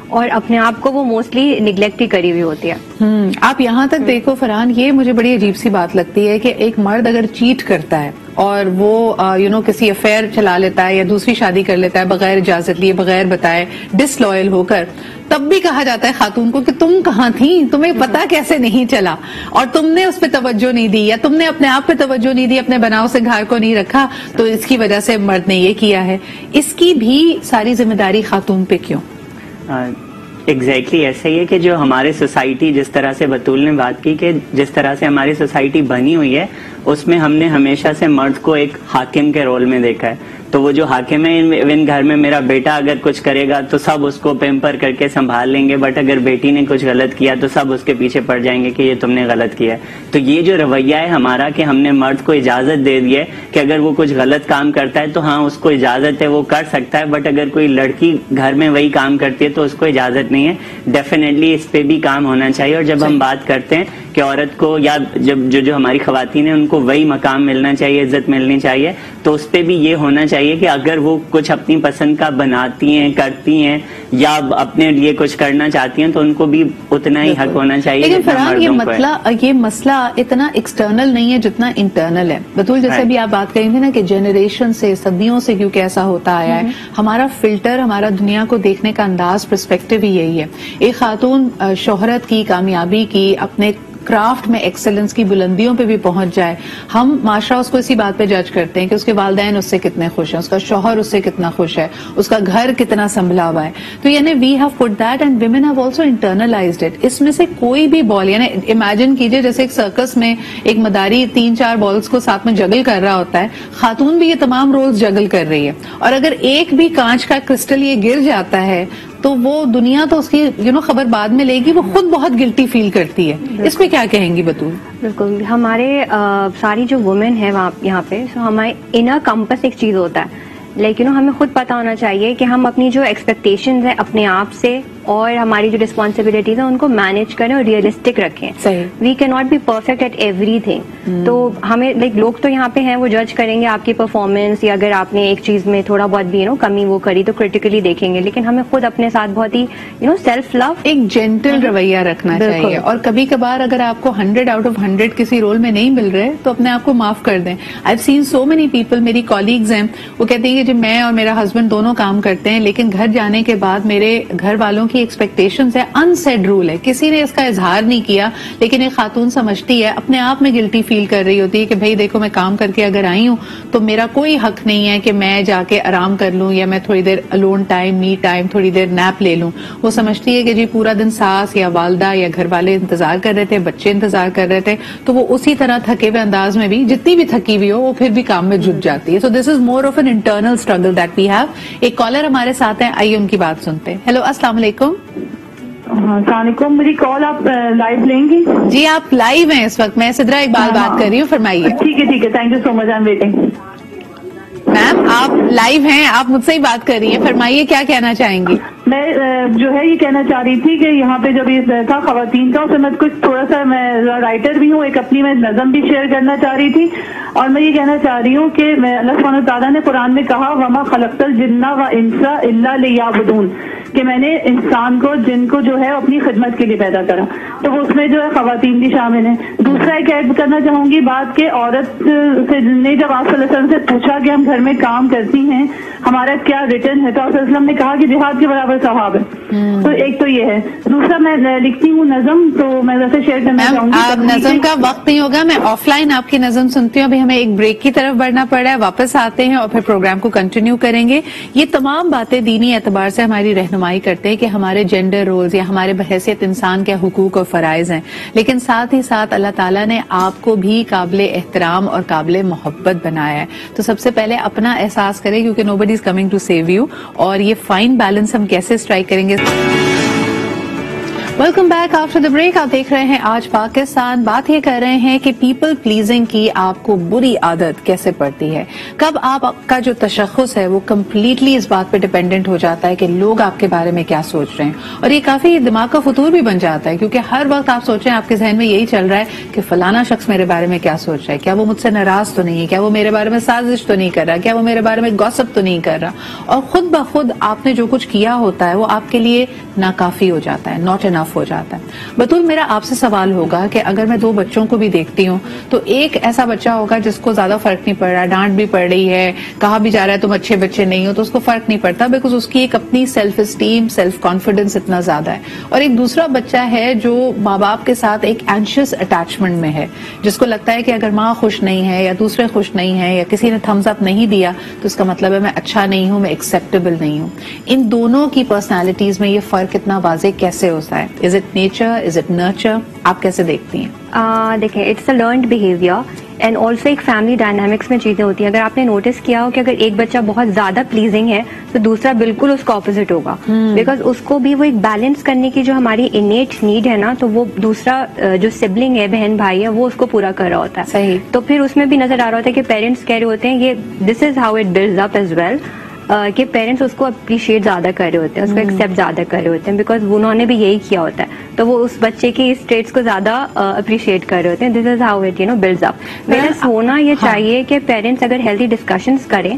اور اپنے آپ کو وہ موسٹلی نیگلیکٹ ہی کری ہوئی ہوتی ہے. آپ یہاں تک دیکھو فرحان, یہ مجھے بڑی عجیب سی بات لگتی ہے کہ ایک مرد اگر چیٹ کرتا ہے اور وہ کسی افیئر چلا لیتا ہے یا دوسری شادی کر لیتا ہے بغیر اجازت لیے, بغیر بتائے, ڈس لوئل ہو کر, تب بھی کہا جاتا ہے خاتون کو کہ تم کہاں تھیں, تمہیں پتا کیسے نہیں چلا, اور تم نے اس پہ توجہ نہیں دی, یا تم نے اپنے آپ پہ توجہ نہیں دی, اپنے بناؤ سے گھر کو نہیں رکھا, تو اس کی وجہ سے مرد نے یہ کیا ہے. اس کی بھی ساری ذمہ داری خاتون پہ کیوں؟ ایگزیکٹلی ایسا ہی ہے کہ جو ہمارے سوسائٹی, جس طرح سے بطول نے بات کی کہ جس طرح سے ہماری سوسائٹی بنی ہوئی ہے, اس میں ہم نے ہمیشہ سے مرد کو ایک حاکم کے رول میں دیکھا ہے. تو وہ جو حاکم ہے, ایون گھر میں میرا بیٹا اگر کچھ کرے گا تو سب اس کو پیمپر کر کے سنبھال لیں گے, بٹ اگر بیٹی نے کچھ غلط کیا تو سب اس کے پیچھے پڑ جائیں گے کہ یہ تم نے غلط کیا ہے. تو یہ جو رویہ ہے ہمارا کہ ہم نے مرد کو اجازت دے دی ہے کہ اگر وہ کچھ غلط کام کرتا ہے تو ہاں اس کو اجازت ہے, وہ کر سکتا ہے, بٹ اگر کوئی لڑکی گھر میں وہی کام کرتی ہے تو اس کو اجازت نہیں ہے. ڈیفینیٹلی اس پہ بھی کام ہونا چاہیے. اور جب ہم بات کرتے ہیں کہ عورت کو یا جو ہماری خواتین ہیں ان کو وہی مقام ملنا چاہیے, عزت ملنی چاہیے, تو اس پہ بھی یہ ہونا چاہیے کہ اگر وہ کچھ اپنی پسند کا بناتی ہیں, کرتی ہیں یا اپنے لیے کچھ کرنا چاہتی ہیں تو ان کو بھی اتنا ہی حق ہونا چاہیے. لیکن فرحان یہ مسئلہ اتنا ایکسٹرنل نہیں ہے جتنا انٹرنل ہے. بطول جیسے بھی آپ بات کریں تھے نا کہ جنریشن سے, صدیوں سے کیونکہ ایسا ہوتا آیا ہے, ہمارا فلٹر, ہمارا دنیا کو دیکھنے کا انداز, پرسپیکٹو ہی یہی ہے. ایک خاتون شہرت کی, کامیابی کی, اپنے کرافٹ میں ایکسلنس کی بلندیوں پہ بھی پہنچ جائے, ہم معاشرہ اس کو اسی بات پہ جج کرتے ہیں کہ اس کے والدین اس سے کتنے خوش ہیں, اس کا شوہر اس سے کتنا خوش ہے, اس کا گھر کتنا سنبھلا ہوا ہے. تو یعنی we have put that and women have also internalised it. اس میں سے کوئی بھی بال, یعنی امیجن کیجئے جیسے ایک سرکس میں ایک مداری 3-4 بالز کو ساتھ میں جگل کر رہا ہوتا ہے, خاتون بھی یہ تمام رولز جگل کر رہی ہے, اور اگر ایک بھی کانچ کا کرسٹل یہ گر جاتا ہے تو وہ دنیا تو اس کی خبر بعد میں لے گی, وہ خود بہت گلٹی فیل کرتی ہے. اس پہ کیا کہیں گی بطول؟ بالکل, ہمارے ساری جو وومن ہے یہاں پہ, ہمارے انر کمپس ایک چیز ہوتا ہے, لیکن ہمیں خود پتا ہونا چاہیے کہ ہم اپنی جو ایکسپیکٹیشنز ہیں اپنے آپ سے اور ہماری جو ریسپانسبلٹیز ہیں ان کو مینج کریں اور ریئلسٹک رکھیں. We can not be perfect at everything. تو ہمیں لوگ تو یہاں پہ ہیں وہ جج کریں گے آپ کی پرفارمنس, یا اگر آپ نے ایک چیز میں تھوڑا بہت بھی کمی وہ کری تو کریٹیکلی دیکھیں گے, لیکن ہمیں خود اپنے ساتھ بہت ہی سیلف لو, ایک جینٹل رویہ رکھنا چاہیے. اور کبھی کبھار اگر آپ کو 100 آؤٹ آف 100 کسی رول میں نہیں مل رہے تو اپنے آپ کو معاف کر دیں. I have seen so many people, میری کالیگز ہیں, وہ کہتے ہیں کہ جب میں اور میرا ہسبینڈ دونوں کام کرتے ہیں, لیکن گھر جانے کے بعد میرے گھر والوں کی ایکسپیکٹیشنز ہے, انسیڈ رول ہے, کسی نے اس کا اظہار نہیں کیا, لیکن ایک خاتون سمجھتی ہے, اپنے آپ میں گلٹی فیل کر رہی ہوتی ہے کہ بھئی دیکھو میں کام کر کے اگر آئی ہوں تو میرا کوئی حق نہیں ہے کہ میں جا کے آرام کر لوں, یا میں تھوڑی دیر الون ٹائم, می ٹائم, تھوڑی دیر نیپ لے لوں. وہ سمجھتی ہے کہ جی پورا دن ساس یا والدہ یا گھر والے انتظار کر رہے تھے, بچے انتظار کر رہے تھے, تو وہ اسی طرح تھکے ہوئے انداز میں بھی, جتنی بھی تھکی ہوئی ہو, وہ پھر بھی کام میں جھک جاتی ہے. So this is more of an internal struggle that we have. ایک کالر ہمارے ساتھ ہیں, آئیے ان کی بات سنتے ہیں. ہیلو, السلام علیکم. السلام علیکم, میری کال آپ لائیو لیں گی؟ جی آپ لائیو ہیں اس وقت, میں سدرا اقبال بات کر رہی ہوں, فرمائیے. ٹھیک ہے, thank you so much, I am waiting. Ma'am آپ لائیو ہیں, آپ مجھ سے ہی بات کر رہی ہیں, فرمائیے کیا کہنا چاہیں گی. میں جو ہے یہ کہنا چاہ رہی تھی کہ یہاں پہ جب یہ تھا خواتین کا, اس میں کچھ تھوڑا سا, میں رائٹر بھی ہوں, ایک اپنی میں نظم بھی شیئر کرنا چاہ رہی تھی, اور میں یہ کہنا چاہ رہی ہوں کہ اللہ سبحانہ تعالیٰ نے قرآن میں کہا وما خلقت الجن والانس الا لیعبدون, کہ میں نے انسان کو, جن کو جو ہے اپنی خدمت کے لیے پیدا کرا, تو اس میں جو ہے خواتین بھی شامل ہیں. دوسرا ایک ایڈ کرنا چاہوں گی بات کہ عورت سے نے جب آپ صلی اللہ علیہ وسلم سے پوچھا کہ ہم گھر میں کام کرتی ہیں, ہمارا کیا ریٹرن ہے, تو آپ صلی اللہ علیہ وسلم نے کہا کہ جہاد کے برابر ثواب ہے. تو ایک تو یہ ہے. دوسرا میں لکھتی ہوں نظم, تو میں ویسے شیئر کرنا چاہوں گی. آپ نظم کا وقت نہیں ہوگا, میں آف لائن آپ کی نظم سنتی ہوں. ابھی ہمیں ایک بریک کی طرف بڑھنا پڑ رہا ہے, واپس آتے ہیں اور پھر پروگرام کو کنٹینیو کریں گے. یہ تمام باتیں دینی اعتبار سے ہماری رہنمائی کرتے ہیں کہ ہمارے جینڈر رولز یا ہمارے بحیثیت انسان کے حقوق اور فرائض ہیں, لیکن ساتھ ہی ساتھ اللہ تعالیٰ نے آپ کو بھی قابل احترام اور قابل محبت بنایا ہے. تو سب سے پہلے اپنا احساس کریں, کیونکہ nobody is coming to save you, اور یہ فائن بیلنس ہم کیسے اسٹرائک کریں گے. Welcome back after the break. آپ دیکھ رہے ہیں آج پاکستان. بات یہ کر رہے ہیں کہ پیپل پلیزنگ کی آپ کو بری عادت کیسے پڑتی ہے, کب آپ کا جو تشخص ہے وہ کمپلیٹلی اس بات پہ ڈیپینڈنٹ ہو جاتا ہے کہ لوگ آپ کے بارے میں کیا سوچ رہے ہیں, اور یہ کافی دماغ کا فطور بھی بن جاتا ہے, کیونکہ ہر وقت آپ سوچیں, آپ کے ذہن میں یہی چل رہا ہے کہ فلانا شخص میرے بارے میں کیا سوچ رہا ہے, کیا وہ مجھ سے ناراض تو نہیں ہے, کیا وہ میرے بارے میں سازش تو نہیں کر رہا, کیا وہ میرے بارے میں گوسپ تو نہیں کر رہا. اور خود بخود آپ نے جو کچھ کیا ہوتا ہے وہ آپ کے لیے ناکافی ہو جاتا ہے, ناٹ انف ہو جاتا ہے. بطول میرا آپ سے سوال ہوگا کہ اگر میں 2 بچوں کو بھی دیکھتی ہوں تو ایک ایسا بچہ ہوگا جس کو زیادہ فرق نہیں پڑ رہا, ڈانٹ بھی پڑ رہی ہے, کہا بھی جا رہا ہے تم اچھے بچے نہیں ہو, تو اس کو فرق نہیں پڑتا بیکاز اس کی ایک اپنی سیلف اسٹیم, سیلف کانفیڈنس اتنا زیادہ ہے. اور ایک دوسرا بچہ ہے جو ماں باپ کے ساتھ ایک اینشیس اٹیچمنٹ میں ہے, جس کو لگتا ہے کہ اگر ماں خوش نہیں ہے یا دوسرے خوش نہیں ہیں یا کسی نے تھمز اپ نہیں دیا تو اس کا مطلب ہے میں اچھا نہیں ہوں, میں ایکسیپٹیبل نہیں ہوں. ان دونوں کی پرسنالٹیز میں یہ فرق اتنا واضح کیسے ہوتا ہے؟ Is it nature, is it nurture, آپ کیسے دیکھتی ہیں؟ دیکھیں, it's a learned behaviour and also ایک فیملی ڈائنامکس میں چیزیں ہوتی ہیں. اگر آپ نے نوٹس کیا ہو کہ اگر ایک بچہ بہت زیادہ پلیزنگ ہے تو دوسرا بالکل اس کا اپوزٹ ہوگا, بیکاز اس کو بھی وہ ایک بیلنس کرنے کی جو ہماری انیٹ نیڈ ہے نا, تو وہ دوسرا جو سبلنگ ہے, بہن بھائی ہے, وہ اس کو پورا کر رہا ہوتا ہے. صحیح. تو پھر اس میں بھی نظر آ رہا ہوتا ہے کہ پیرنٹس کہہ رہے ہوتے ہیں یہ this is how it builds up as well. کہ پیرنٹس اس کو اپریشیٹ زیادہ کر رہے ہوتے ہیں, اس کو ایکسیپٹ زیادہ کر رہے ہوتے ہیں, بیکاز انہوں نے بھی یہی کیا ہوتا ہے, تو وہ اس بچے کی اس ٹریٹس کو زیادہ اپریشیٹ کر رہے ہوتے ہیں. This is how it builds up. Parents ہونا یہ چاہیے کہ پیرنٹس اگر ہیلتھی ڈسکشنز کریں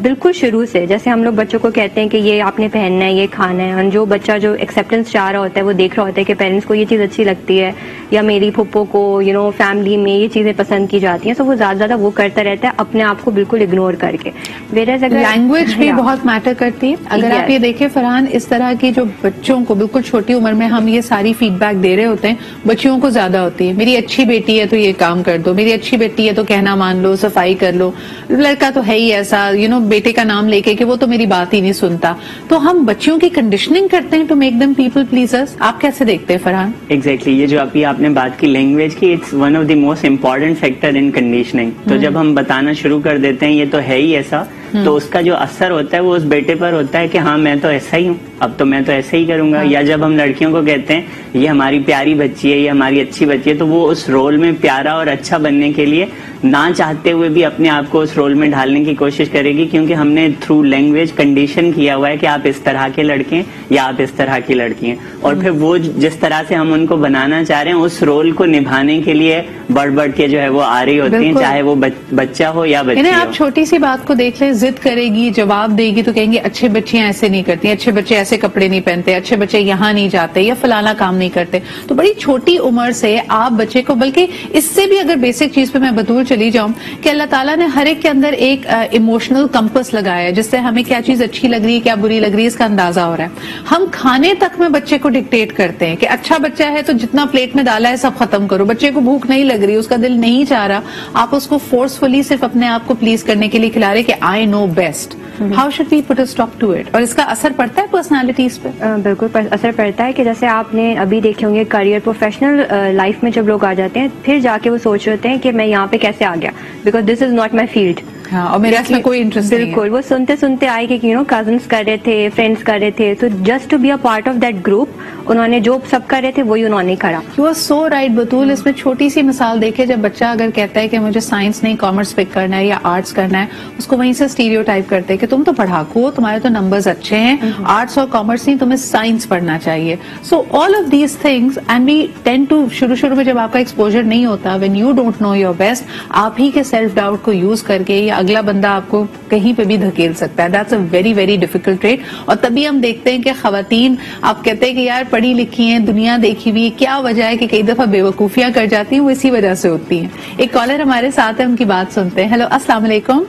بالکل شروع سے, جیسے ہم لوگ بچوں کو کہتے ہیں کہ یہ آپ نے پہننا ہے, یہ کھانا ہے, اور جو بچہ جو ایکسیپٹنس چاہ رہا ہوتا ہے وہ دیکھ رہا ہوتا ہے کہ پیرنٹس کو یہ چیز اچھی لگتی ہے, یا میری پھپھو کو فیملی میں یہ چیزیں پسند کی جاتی ہیں, تو وہ زیادہ وہ کرتا رہتا ہے اپنے آپ کو بالکل اگنور کر کے. لینگویج بھی بہت میٹر کرتی ہے. اگر آپ یہ دیکھیں فرحان, اس طرح کی جو بچوں کو بالکل چھوٹی عمر میں ہم یہ ساری فیڈ بیک دے رہے ہوتے ہیں, بچیوں کو زیادہ ہوتی ہے. میری اچھی بیٹی ہے تو یہ کام کر دو, میری اچھی بیٹی ہے تو کہنا مان لو, صفائی کر لو. لڑکا تو ہے ہی ایسا, بیٹے کا نام لے کے کہ وہ تو میری بات ہی نہیں سنتا. تو ہم بچیوں کی کنڈیشننگ کرتے ہیں to make them people pleasers. آپ کیسے دیکھتے ہیں فرحان؟ ایگزیکٹلی, یہ جو ابھی آپ نے بات کی لینگویج کی, it's one of the most important factor in conditioning. تو جب ہم بتانا شروع کر دیتے ہیں یہ تو ہے ہی ایسا, تو اس کا جو اثر ہوتا ہے وہ اس بیٹے پر ہوتا ہے کہ ہاں میں تو ایسا ہی ہوں, اب تو میں تو ایسے ہی کروں گا. یا جب ہم لڑکیوں کو کہتے ہیں یہ ہماری پیاری بچی ہے, یہ ہماری اچھی بچی ہے, تو وہ اس رول میں پیارا اور اچھا بننے کے لیے نہ چاہتے ہوئے بھی اپنے آپ کو اس رول میں ڈھالنے کی کوشش کرے گی, کیونکہ ہم نے تھرو لینگویج کنڈیشن کیا ہوا ہے کہ آپ اس طرح کے لڑکے ہیں یا آپ اس طرح کی لڑکی ہیں. اور پھر وہ جس طرح سے ہم ان کو بنانا چاہ رہے ہیں اس رول کو نبھانے کے لیے بڑھ بڑھ کے جو ہے وہ آ رہی ہوتی ہیں, چاہے وہ بچہ ہو یا بچی ہو. آپ چھوٹی سی بات کو دیکھ لیں, ضد کرے گی, جواب دے گی تو کہیں گے اچھے بچیاں ایسے نہیں کرتی, اچھے بچے ایسے کپڑے نہیں پہنتے, اچھے بچے یہاں نہیں جاتے, یا فلانا کام نہیں کرتے. تو بڑی چھوٹی عمر سے آپ بچے کو, بلکہ اس سے بھی اگر بیسک چیز پہ میں بطور چلی جاؤں کہ اللہ تعالیٰ نے ہر ایک کے اندر ایک ایموشنل کمپس لگایا ہے, جس سے ہمیں کیا چیز اچھی لگ رہی ہے, کیا بری لگ رہی ہے, اس کا اندازہ ہو رہا ہے. ہم کھانے تک میں بچے کو ڈکٹیٹ کرتے ہیں کہ اچھا بچہ ہے تو جتنا پلیٹ میں ڈالا ہے سب ختم کرو. بچے کو بھوک نہیں لگ رہی, اس کا دل نہیں چاہ رہا, آپ اس کو فورسفلی صرف اپنے آپ کو پلیز کرنے کے لیے کھلا رہے کہ I know best. How should we put a stop to it? اور اس کا اثر پڑتا ہے پرسنالٹیز پہ؟ بالکل اثر پڑتا ہے. کہ جیسے آپ نے ابھی دیکھے ہوں گے کریئر پروفیشنل لائف میں جب لوگ آ جاتے ہیں, پھر جا کے وہ سوچ رہے ہیں کہ میں یہاں پہ کیسے آ گیا, because this is not my field. اور میرا اس میں کوئی انٹرسٹ نہیں ہے. بالکل, وہ سنتے سنتے آئے کہ کزنس کر رہے تھے, فرینڈس کر رہے تھے, تو just to be a part of that group انہوں نے جو سب کر رہے تھے وہی انہوں نے کرا. You are so right Batool. اس میں چھوٹی سی مثال دیکھے, جب بچہ اگر کہتا ہے کہ مجھے سائنس نہیں کامرس پک کرنا ہے یا آرٹس کرنا ہے, اس کو وہیں سے اسٹیریو ٹائپ کرتے ہیں کہ تم تو پڑھاکو ہو, تمہارے تو نمبرز اچھے ہیں, آرٹس اور کامرس نہیں, تمہیں سائنس پڑھنا چاہیے. So all of these things, and we tend to, شروع میں جب آپ کا ایکسپوجر نہیں ہوتا, when you don't know your best, آپ ہی کے سیلف ڈاؤٹ کو یوز کر کے یا اگلا بندہ آپ کو کہیں پہ بھی دھکیل سکتا ہے. That's a very very difficult trait. اور تبھی ہم دیکھتے ہیں کہ خواتین, آپ کہتے ہیں کہ یار پڑھی لکھی ہیں, دنیا دیکھی ہوئی, کیا وجہ ہے کہ کئی دفعہ بے وقوفیاں کر جاتی ہیں, وہ اسی وجہ سے ہوتی ہیں. ایک کالر ہمارے ساتھ ہے, ان کی بات سنتے ہیں. ہیلو, السلام علیکم.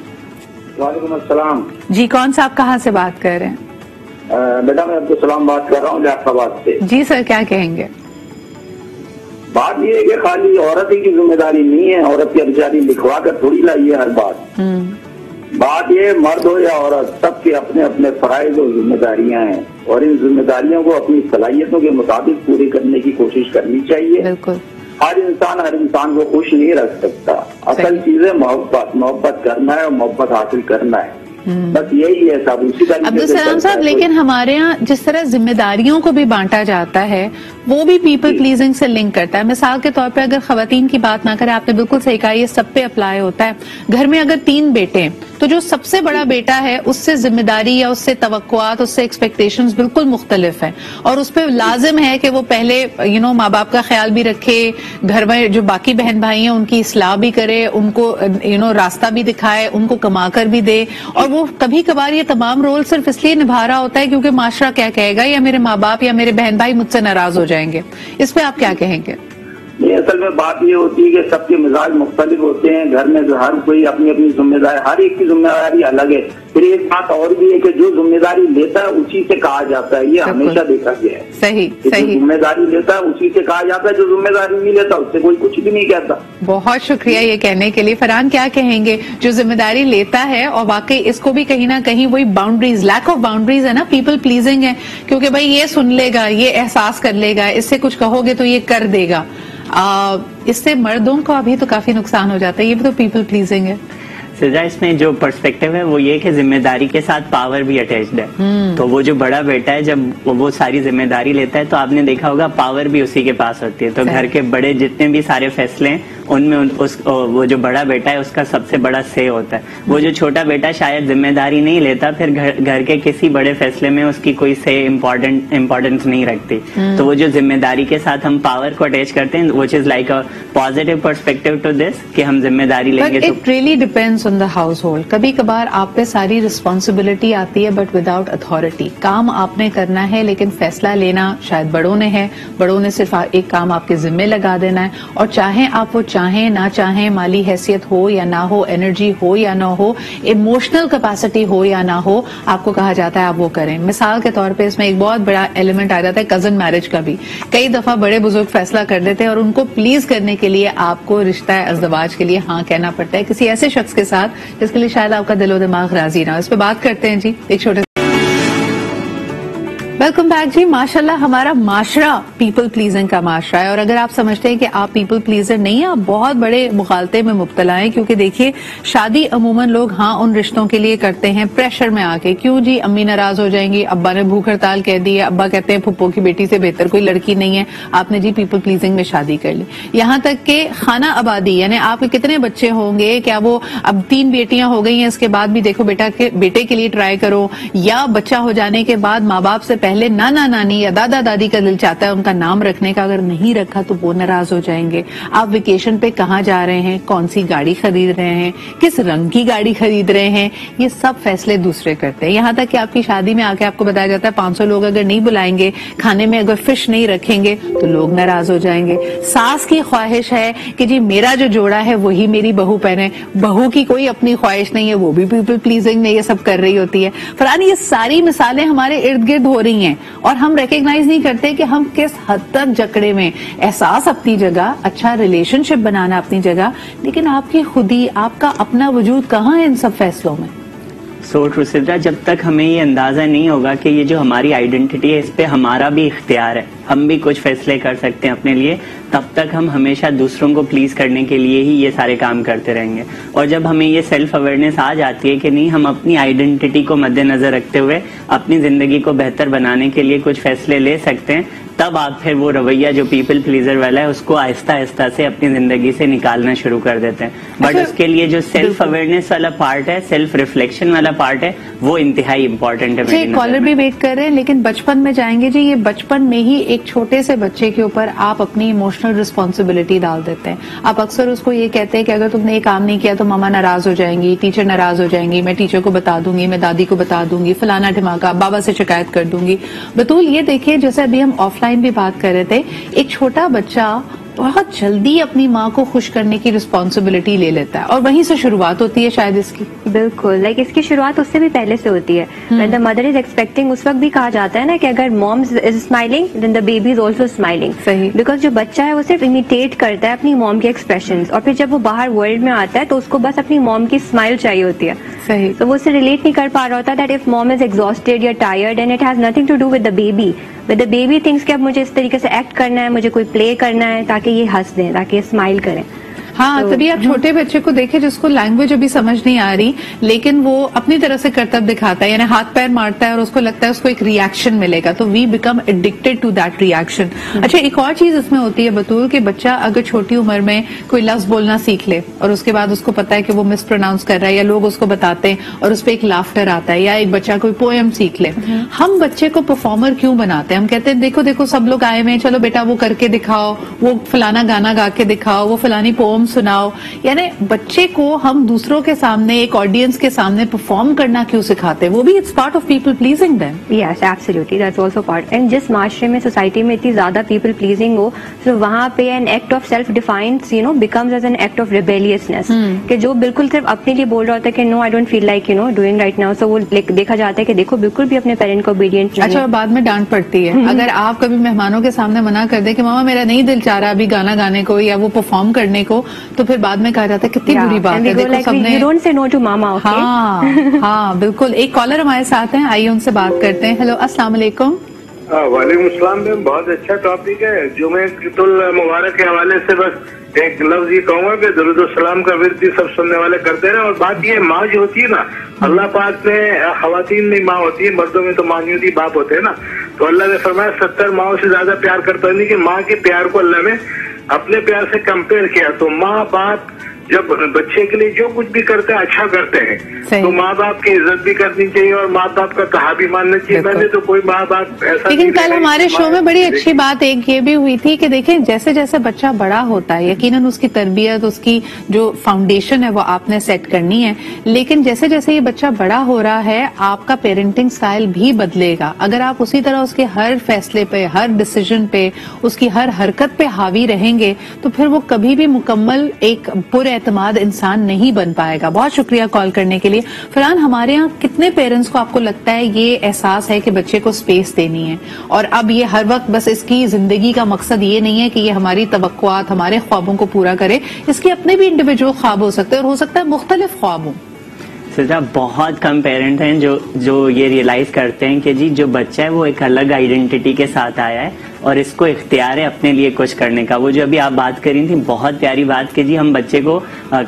وعلیکم السلام جی, کون صاحب کہاں سے بات کر رہے ہیں؟ بیٹا میں عبدالسلام بات کر رہا ہوں جعفرآباد سے. جی سر, کیا کہیں گے؟ بات یہ ہے کہ خالی عورت ہی کی ذمہ داری نہیں ہے, عورت کی بیچاری لکھوا کر تھوڑی لائیے ہر بات. بات یہ مرد ہو یا عورت, سب کے اپنے اپنے فرائض اور ذمہ داریاں ہیں, اور ان ذمہ داریوں کو اپنی صلاحیتوں کے مطابق پوری کرنے کی کوشش کرنی چاہیے. بالکل. ہر انسان کو خوش نہیں رکھ سکتا. اصل چیز ہے محبت کرنا ہے اور محبت حاصل کرنا ہے, بس یہی ہے سب. اسی طرح عبدالسلام صاحب, لیکن ہمارے ہاں جس طرح ذمہ داریوں کو بھی بانٹا جاتا ہے, وہ بھی پیپل پلیزنگ سے لنک کرتا ہے. مثال کے طور پہ اگر خواتین کی بات نہ کریں, آپ نے بالکل صحیح کہا, یہ سب پہ اپلائی ہوتا ہے. گھر میں اگر 3 بیٹے ہیں تو جو سب سے بڑا بیٹا ہے, اس سے ذمہ داری یا اس سے توقعات, اس سے ایکسپیکٹیشنز بالکل مختلف ہیں, اور اس پہ لازم ہے کہ وہ پہلے ماں باپ کا خیال بھی رکھے, گھر میں جو باقی بہن بھائی ہیں ان کی اصلاح بھی کرے, ان کو راستہ بھی دکھائے, ان کو کما کر بھی دے. اور وہ کبھی کبھار یہ تمام رول صرف اس لیے نبھا رہا ہوتا ہے کیونکہ معاشرہ کیا کہے گا, یا میرے ماں باپ یا میرے بہن بھائی مجھ سے ناراض ہو جائیں گے. اس پہ آپ کیا کہیں گے؟ نہیں, اصل میں بات یہ ہوتی ہے کہ سب کے مزاج مختلف ہوتے ہیں. گھر میں ہر کوئی اپنی اپنی ذمہ داری, ہر ایک کی ذمہ داری الگ ہے. پھر ایک بات اور بھی ہے کہ جو ذمہ داری لیتا ہے اسی سے کہا جاتا ہے, یہ ہمیشہ دیکھا گیا ہے. صحیح. ذمہ داری لیتا ہے اسی سے کہا جاتا ہے, جو ذمہ داری نہیں لیتا اس سے کوئی کچھ بھی نہیں کہتا. بہت شکریہ یہ کہنے کے لیے. فرحان, کیا کہیں گے جو ذمہ داری لیتا ہے, اور واقعی اس کو بھی کہیں نہ کہیں وہی باؤنڈریز, لیک آف باؤنڈریز ہے نا, پیپل پلیزنگ ہے, کیونکہ بھائی یہ سن لے گا, یہ احساس کر لے گا, اس سے کچھ کہو گے تو یہ کر دے گا. اس سے مردوں کو ابھی تو کافی نقصان ہو جاتا ہے, یہ بھی تو پیپل پلیزنگ ہے. سجا, اس میں جو پرسپیکٹو ہے وہ یہ کہ ذمہ داری کے ساتھ پاور بھی اٹیچڈ ہے. تو وہ جو بڑا بیٹا ہے جب وہ ساری ذمہ داری لیتا ہے تو آپ نے دیکھا ہوگا پاور بھی اسی کے پاس ہوتی ہے. تو گھر کے بڑے جتنے بھی سارے فیصلے ہیں ان میں وہ جو بڑا بیٹا ہے اس کا سب سے بڑا سے ہوتا ہے. وہ جو چھوٹا بیٹا شاید ذمہ داری نہیں لیتا, پھر گھر کے کسی بڑے فیصلے میں اس کی کوئی سے امپورٹنس نہیں رکھتی. تو وہ جو ذمہ داری کے ساتھ ہم پاور کو اٹیچ کرتے ہیں, which is like a positive perspective to this, کہ ہم ذمہ داری لیں گے. It really depends on the household. کبھی کبھار آپ پہ ساری رسپانسبلٹی آتی ہے بٹ وداؤٹ اتھارٹی. کام آپ نے کرنا ہے لیکن فیصلہ لینا شاید بڑوں نے ہے, بڑوں نے صرف ایک کام آپ کے ذمہ لگا دینا ہے, اور چاہیں آپ وہ چاہیں نہ چاہیں, مالی حیثیت ہو یا نہ ہو, انرجی ہو یا نہ ہو, ایموشنل کیپیسٹی ہو یا نہ ہو, آپ کو کہا جاتا ہے آپ وہ کریں. مثال کے طور پہ اس میں ایک بہت بڑا ایلیمنٹ آ جاتا ہے کزن میرج کا بھی. کئی دفعہ بڑے بزرگ فیصلہ کر دیتے ہیں اور ان کو پلیز کرنے کے لیے آپ کو رشتہ ازدواج کے لیے ہاں کہنا پڑتا ہے کسی ایسے شخص کے ساتھ جس کے لیے شاید آپ کا دل و دماغ راضی نہ ہو. اس پہ بات کرتے ہیں جی ایک چھوٹے. ویلکم بیک جی. ماشاءاللہ ہمارا معاشرہ پیپل پلیزنگ کا معاشرہ ہے, اور اگر آپ سمجھتے ہیں کہ آپ پیپل پلیزر نہیں ہیں, آپ بہت بڑے مغالطے میں مبتلا ہیں. کیونکہ دیکھیے شادی عموماً لوگ ہاں ان رشتوں کے لیے کرتے ہیں پریشر میں آ کے. کیوں جی, امی ناراض ہو جائیں گی, ابا نے بھوک ہڑتال کہہ دی ہے, ابا کہتے ہیں پھپھو کی بیٹی سے بہتر کوئی لڑکی نہیں ہے, آپ نے جی پیپل پلیزنگ میں شادی کر لی. یہاں تک کہ خانہ آبادی, یعنی آپ کے کتنے بچے ہوں گے, کیا وہ اب 3 بیٹیاں ہو گئی ہیں, اس کے بعد بھی دیکھو بیٹے کے لیے ٹرائی کرو, یا بچہ ہو جانے کے بعد ماں باپ سے پہلے نانا نانی یا دادا دادی کا دل چاہتا ہے ان کا نام رکھنے کا, اگر نہیں رکھا تو وہ ناراض ہو جائیں گے. آپ ویکیشن پہ کہاں جا رہے ہیں, کون سی گاڑی خرید رہے ہیں, کس رنگ کی گاڑی خرید رہے ہیں, یہ سب فیصلے دوسرے کرتے ہیں. یہاں تک کہ آپ کی شادی میں آ کے آپ کو بتایا جاتا ہے 500 لوگ اگر نہیں بلائیں گے, کھانے میں اگر فش نہیں رکھیں گے تو لوگ ناراض ہو جائیں گے. ساس کی خواہش ہے کہ جی میرا جو جوڑا ہے وہی میری بہو پہنے, بہو کی کوئی اپنی خواہش نہیں ہے, وہ بھی پیپل پلیزنگ میں یہ سب کر رہی ہوتی ہے. فرحان یہ ساری مثالیں ہمارے ارد گرد ہو رہی ہیں اور ہم ریکگنائز نہیں کرتے کہ ہم کس حد تک جکڑے میں. احساس اپنی جگہ, اچھا ریلیشن شپ بنانا اپنی جگہ, لیکن آپ کی خودی, آپ کا اپنا وجود کہاں ہے ان سب فیصلوں میں. سو ٹرو سدرا, جب تک ہمیں یہ اندازہ نہیں ہوگا کہ یہ جو ہماری آئیڈینٹی ہے اس پہ ہمارا بھی اختیار ہے, ہم بھی کچھ فیصلے کر سکتے ہیں اپنے لیے, تب تک ہم ہمیشہ دوسروں کو پلیز کرنے کے لیے ہی یہ سارے کام کرتے رہیں گے. اور جب ہمیں یہ سیلف اویئرنیس آ جاتی ہے کہ نہیں, ہم اپنی آئیڈینٹی کو مد نظر رکھتے ہوئے اپنی زندگی کو بہتر بنانے کے لیے کچھ فیصلے لے سکتے ہیں, تب آپ پھر وہ رویہ جو پیپل پلیزر والا ہے اس کو آہستہ آہستہ سے اپنی زندگی سے نکالنا شروع کر دیتے ہیں. بٹ اس کے لیے جو سیلف اویئرنیس والا پارٹ ہے, سیلف ریفلیکشن والا پارٹ ہے, وہ انتہائی امپورٹنٹ ہے. جی کالر بھی ویٹ کر رہے ہیں لیکن بچپن میں جائیں گے. جی یہ بچپن میں ہی ایک چھوٹے سے بچے کے اوپر آپ اپنی ایموشنل رسپانسبلٹی ڈال دیتے ہیں. آپ اکثر اس کو یہ کہتے ہیں کہ اگر تم نے یہ کام نہیں کیا تو ماما ناراض ہو جائیں گی, ٹیچر ناراض ہو جائیں گی, میں ٹیچر کو بتا دوں گی, میں دادی کو بتا دوں گی, فلانا ڈھماکا, بابا سے شکایت کر دوں گی. بطول یہ دیکھیے جیسے ابھی ہم آف لائن بھی بات کر رہے تھے, ایک چھوٹا بچہ بہت جلدی اپنی ماں کو خوش کرنے کی رسپانسبلٹی لے لیتا ہے اور وہیں سے شروعات ہوتی ہے شاید اس کی. بالکل, لائک اس کی شروعات اس سے بھی پہلے سے ہوتی ہے. when the mother is expecting, اس وقت بھی کہا جاتا ہے نا کہ اگر mom is smiling then the baby is also smiling. صحیح, بیکاز جو بچہ ہے وہ صرف امیٹیٹ کرتا ہے اپنی موم کے ایکسپریشنز, اور پھر جب وہ باہر ورلڈ میں آتا ہے تو اس کو بس اپنی موم کی اسمائل چاہیے ہوتی ہے. صحیح, تو وہ اسے ریلیٹ نہیں کر پا رہا ہوتا that if mom is exhausted یا tired and it has nothing to do with the baby, but the baby thinks کہ اب مجھے اس طریقے سے ایکٹ کرنا ہے, مجھے کوئی پلے کرنا ہے تاکہ یہ ہنس دیں, تاکہ یہ اسمائل کریں. ہاں تبھی آپ چھوٹے بچے کو دیکھیں جس کو لینگویج ابھی سمجھ نہیں آ رہی لیکن وہ اپنی طرف سے کرتب دکھاتا ہے, یعنی ہاتھ پیر مارتا ہے اور اس کو لگتا ہے اس کو ایک ریئیکشن ملے گا, تو we become addicted to that reaction. اچھا ایک اور چیز اس میں ہوتی ہے بطول کہ بچہ اگر چھوٹی عمر میں کوئی لفظ بولنا سیکھ لے اور اس کے بعد اس کو پتا ہے کہ وہ مس پروناؤنس کر رہا ہے یا لوگ اس کو بتاتے ہیں اور اس پہ ایک لافٹر آتا ہے, یا ایک بچہ کوئی پوئم سیکھ لے, ہم بچے کو پرفارمر کیوں بناتے ہیں؟ ہم کہتے ہیں دیکھو دیکھو سب لوگ آئے ہوئے, چلو بیٹا وہ کر کے دکھاؤ, وہ فلانا گانا گا کے دکھاؤ, وہ فلانی پوئم سناؤ. یعنی بچے کو ہم دوسروں کے سامنے, ایک آڈینس کے سامنے پرفارم کرنا کیوں سکھاتے ہیں؟ وہ بھی it's part of people pleasing them. Yes absolutely, that's also part. And جس معاشرے میں, سوسائٹی میں اتنی زیادہ پیپل پلیزنگ ہو, تو وہاں پہ an act of self defence you know becomes as an act of rebelliousness, کہ جو بالکل صرف اپنے لیے بول رہا ہوتا ہے کہ no I don't feel like doing right now, so وہ دیکھا جاتا ہے کہ دیکھو بالکل بھی اپنے پیرنٹ کو اوبیڈینٹ. اچھا بعد میں ڈانٹ پڑتی ہے اگر آپ کبھی مہمانوں کے سامنے منع کر دیں کہ ماما میرا نہیں دل چاہ رہا ابھی گانا گانے کو یا وہ پرفارم کرنے کو, تو پھر بعد میں کہا جاتا ہے کتنی بری بات ہے. دیکھو سب نے, ہاں بالکل. ایک کالر ہمارے ساتھ ہیں, آئیے ان سے بات کرتے ہیں. ہیلو السلام علیکم. وعلیکم السلام میم, بہت اچھا ٹاپک ہے. جمعہ المبارک کے حوالے سے بس ایک لفظ یہ کہوں گا کہ درود السلام کا ورد سب سننے والے کرتے رہے. اور بات یہ ماں جو ہوتی ہے نا, اللہ پاک نے خواتین میں ماں ہوتی ہے, مردوں میں تو ماں نہیں ہوتی, باپ ہوتے ہیں نا. تو اللہ نے فرمایا 70 ماؤں سے زیادہ پیار کرتا نہیں, کہ ماں کے پیار کو اللہ نے اپنے پیار سے کمپیئر کیا. تو ماں باپ جب بچے کے لیے جو کچھ بھی کرتے ہیں اچھا کرتے ہیں تو ماں باپ کی عزت بھی کرنی چاہیے اور ماں باپ کا کہا بھی ماننا چاہیے. میں نے تو کوئی ماں باپ ایسا. لیکن کل ہمارے شو میں بڑی اچھی بات ایک یہ بھی ہوئی تھی کہ دیکھیں جیسے جیسے بچہ بڑا ہوتا ہے یقیناً اس کی تربیت اس کی جو فاؤنڈیشن ہے وہ آپ نے سیٹ کرنی ہے, لیکن جیسے جیسے یہ بچہ بڑا ہو رہا ہے آپ کا پیرنٹنگ سٹائل بھی بدلے گا. اگر آپ اسی طرح اس کے ہر فیصلے پہ ہر ڈیسیجن پہ اس کی ہر حرکت پہ حاوی رہیں گے تو پھر وہ کبھی بھی مکمل ایک پر اعتماد انسان نہیں بن پائے گا. بہت شکریہ کال کرنے کے لیے. فرحان, ہمارے یہاں کتنے پیرنٹس کو آپ کو لگتا ہے یہ احساس ہے کہ بچے کو سپیس دینی ہے اور اب یہ ہر وقت بس اس کی زندگی کا مقصد یہ نہیں ہے کہ یہ ہماری توقعات ہمارے خوابوں کو پورا کرے, اس کے اپنے بھی انڈیویجول خواب ہو سکتے ہیں اور ہو سکتا ہے مختلف خواب ہوں. سزا بہت کم پیرنٹ ہیں جو یہ ریئلائز کرتے ہیں کہ جی جو بچہ ہے وہ ایک الگ آئیڈینٹی کے ساتھ آیا ہے اور اس کو اختیار ہے اپنے لیے کچھ کرنے کا. وہ جو ابھی آپ بات کری تھی بہت پیاری بات کہ جی ہم بچے کو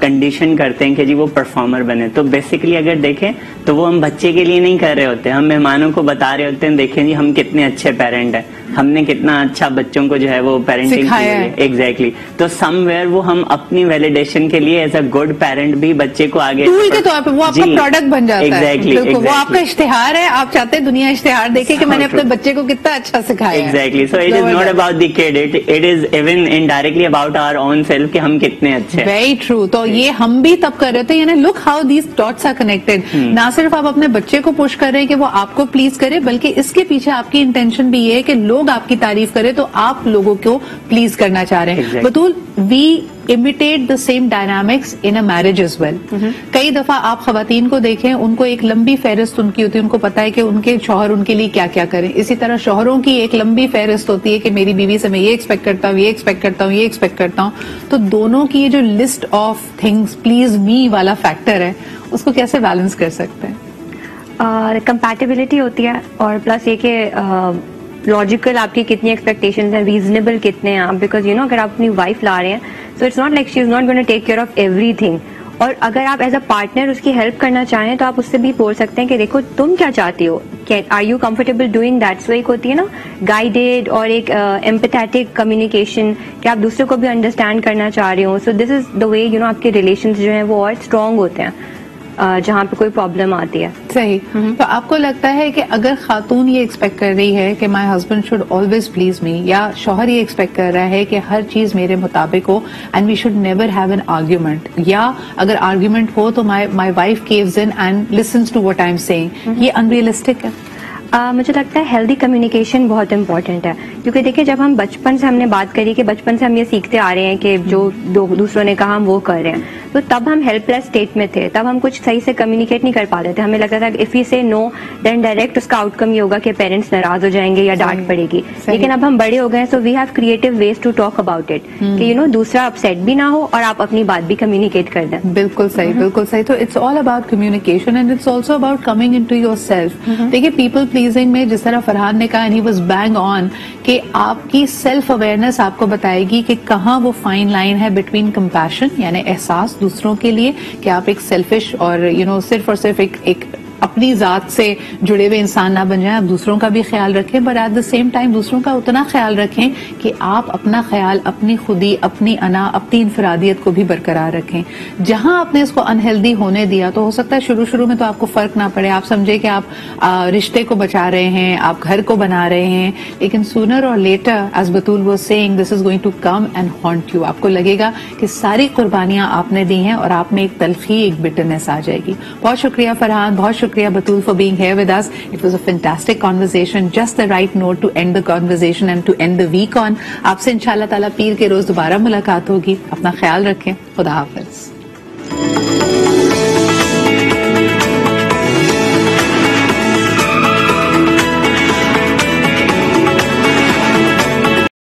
کنڈیشن کرتے ہیں کہ جی وہ پرفارمر بنے. تو بیسیکلی اگر دیکھیں تو وہ ہم بچے کے لیے نہیں کر رہے ہوتے, ہم مہمانوں کو بتا رہے ہوتے ہیں دیکھیں جی ہم کتنے اچھے پیرنٹ ہیں, ہم نے کتنا اچھا بچوں کو جو ہے وہ پیرنٹنگ کی ہے. ایگزیکٹلی. تو سم ویئر وہ ہم اپنی ویلیڈیشن کے لیے ایز اے گڈ پیرنٹ بھی بچے کو آگے ٹول کے طور پہ وہ آپ کا پروڈکٹ بن جاتا ہے. ایگزیکٹلی. وہ آپ کا اشتہار ہے, آپ چاہتے ہیں دنیا اشتہار دیکھے کہ میں نے اپنے بچے کو کتنا اچھا سکھایا. Exactly. So it is not about the kid, it is even indirectly about our own self کہ ہم کتنے اچھے. Very true. تو یہ ہم بھی تب کر رہے تھے, یعنی look how these dots are connected. نہ صرف آپ اپنے بچے کو پش کر رہے ہیں کہ وہ آپ کو پلیز کرے بلکہ اس کے پیچھے آپ کی انٹینشن بھی یہ ہے کہ لوگ آپ کی تعریف کرے تو آپ لوگوں کو پلیز کرنا چاہ رہے ہیں. بطول, we imitate the same dynamics in a marriage as well. کئی دفعہ آپ خواتین کو دیکھیں, ان کو ایک لمبی فہرست ان کی ہوتی ہے, ان کو پتا ہے کہ ان کے شوہر ان کے لیے کیا کیا کریں. اسی طرح شوہروں کی ایک لمبی فہرست ہوتی ہے کہ میری بیوی سے میں یہ ایکسپیکٹ کرتا ہوں, یہ ایکسپیکٹ کرتا ہوں, یہ ایکسپیکٹ کرتا ہوں. تو دونوں کی یہ جو لسٹ آف تھنگس پلیز می والا فیکٹر ہے اس کو کیسے بیلنس کر سکتے ہیں؟ کمپیٹیبلٹی ہوتی ہے اور پلس یہ کہ لاجیکل آپ کی کتنی ایکسپیکٹیشنز ہیں, ریزنیبل کتنے ہیں آپ, بیکاز اگر آپ اپنی وائف لا رہے ہیں so it's not like she is not going to take care of everything. اور اگر آپ ایز اے پارٹنر اس کی ہیلپ کرنا چاہیں تو آپ اس سے بھی بول سکتے ہیں کہ دیکھو تم کیا چاہتی ہو, are you comfortable doing that. So ایک ہوتی ہے نا گائیڈیڈ اور ایک ایمپیتھیٹک کمیونیکیشن کہ آپ دوسرے کو بھی انڈرسٹینڈ کرنا چاہ رہے ہو. سو دس از دا وے آپ کے ریلیشنز جو ہیں وہ اور اسٹرانگ ہوتے ہیں جہاں پہ کوئی پرابلم آتی ہے. صحیح. تو آپ کو لگتا ہے کہ اگر خاتون یہ ایکسپیکٹ کر رہی ہے کہ my husband should always please می, یا شوہر یہ ایکسپیکٹ کر رہا ہے کہ ہر چیز میرے مطابق ہو and we should never have an argument, یا اگر آرگیومنٹ ہو تو my wife cues in and listens to what I am saying, یہ انریلسٹک ہے؟ مجھے لگتا ہے ہیلدی کمیونیکیشن بہت امپورٹنٹ ہے, کیونکہ دیکھیں جب ہم بچپن سے ہم نے بات کری کہ بچپن سے ہم یہ سیکھتے آ رہے ہیں کہ جو دوسروں نے کہا ہم وہ کر رہے ہیں, تو تب ہم ہیلپ لیس اسٹیٹ میں تھے, تب ہم کچھ صحیح سے کمیونیکیٹ نہیں کر پاتے تھے. ہمیں لگتا تھا کہ اف یو سے نو دین ڈائریکٹ اس کا آؤٹ کم یہ ہوگا کہ پیرنٹس ناراض ہو جائیں گے یا ڈانٹ پڑے گی. لیکن اب ہم بڑے ہو گئے so we have creative ways to talk about it کہ دوسرا اپسیٹ بھی نہ ہو اور آپ اپنی بات بھی کمیونیکیٹ کر دیں. بالکل صحیح, بالکل صحیح. تو it's all about communication and it's also about coming into yourself. دیکھیے پیپل پلیزنگ میں جس طرح فرحان نے کہا and he was being on کہ آپ کی سیلف اویئرنیس آپ کو بتائے گی کہ کہاں وہ فائن لائن ہے بٹوین کمپیشن یعنی احساس دوسروں کے لیے کہ آپ ایک سیلفش اور صرف اور صرف ایک اپنی ذات سے جڑے ہوئے انسان نہ بن جائیں, آپ دوسروں کا بھی خیال رکھیں but at the same time دوسروں کا اتنا خیال رکھیں کہ آپ اپنا خیال, اپنی خودی, اپنی انا, اپنی انفرادیت کو بھی برقرار رکھیں. جہاں آپ نے اس کو انہیلدی ہونے دیا تو ہو سکتا ہے شروع میں تو آپ کو فرق نہ پڑے, آپ سمجھے کہ آپ رشتے کو بچا رہے ہیں, آپ گھر کو بنا رہے ہیں, لیکن sooner or later as Batool was saying this is going to come and haunt you. آپ کو لگے گا کہ ساری قربانیاں آپ نے دی ہیں اور آپ میں ایک تلخی, ایک بٹرنس آ جائے گی. بہت شکریہ فرحان, بہت شکریہ Batul for being here with us. It was a fantastic conversation, just the right note to end the conversation and to end the week on. آپ سے انشاءاللہ تعالیٰ پیر کے روز دوبارہ ملاقات ہوگی. اپنا خیال رکھیں. خدا حافظ.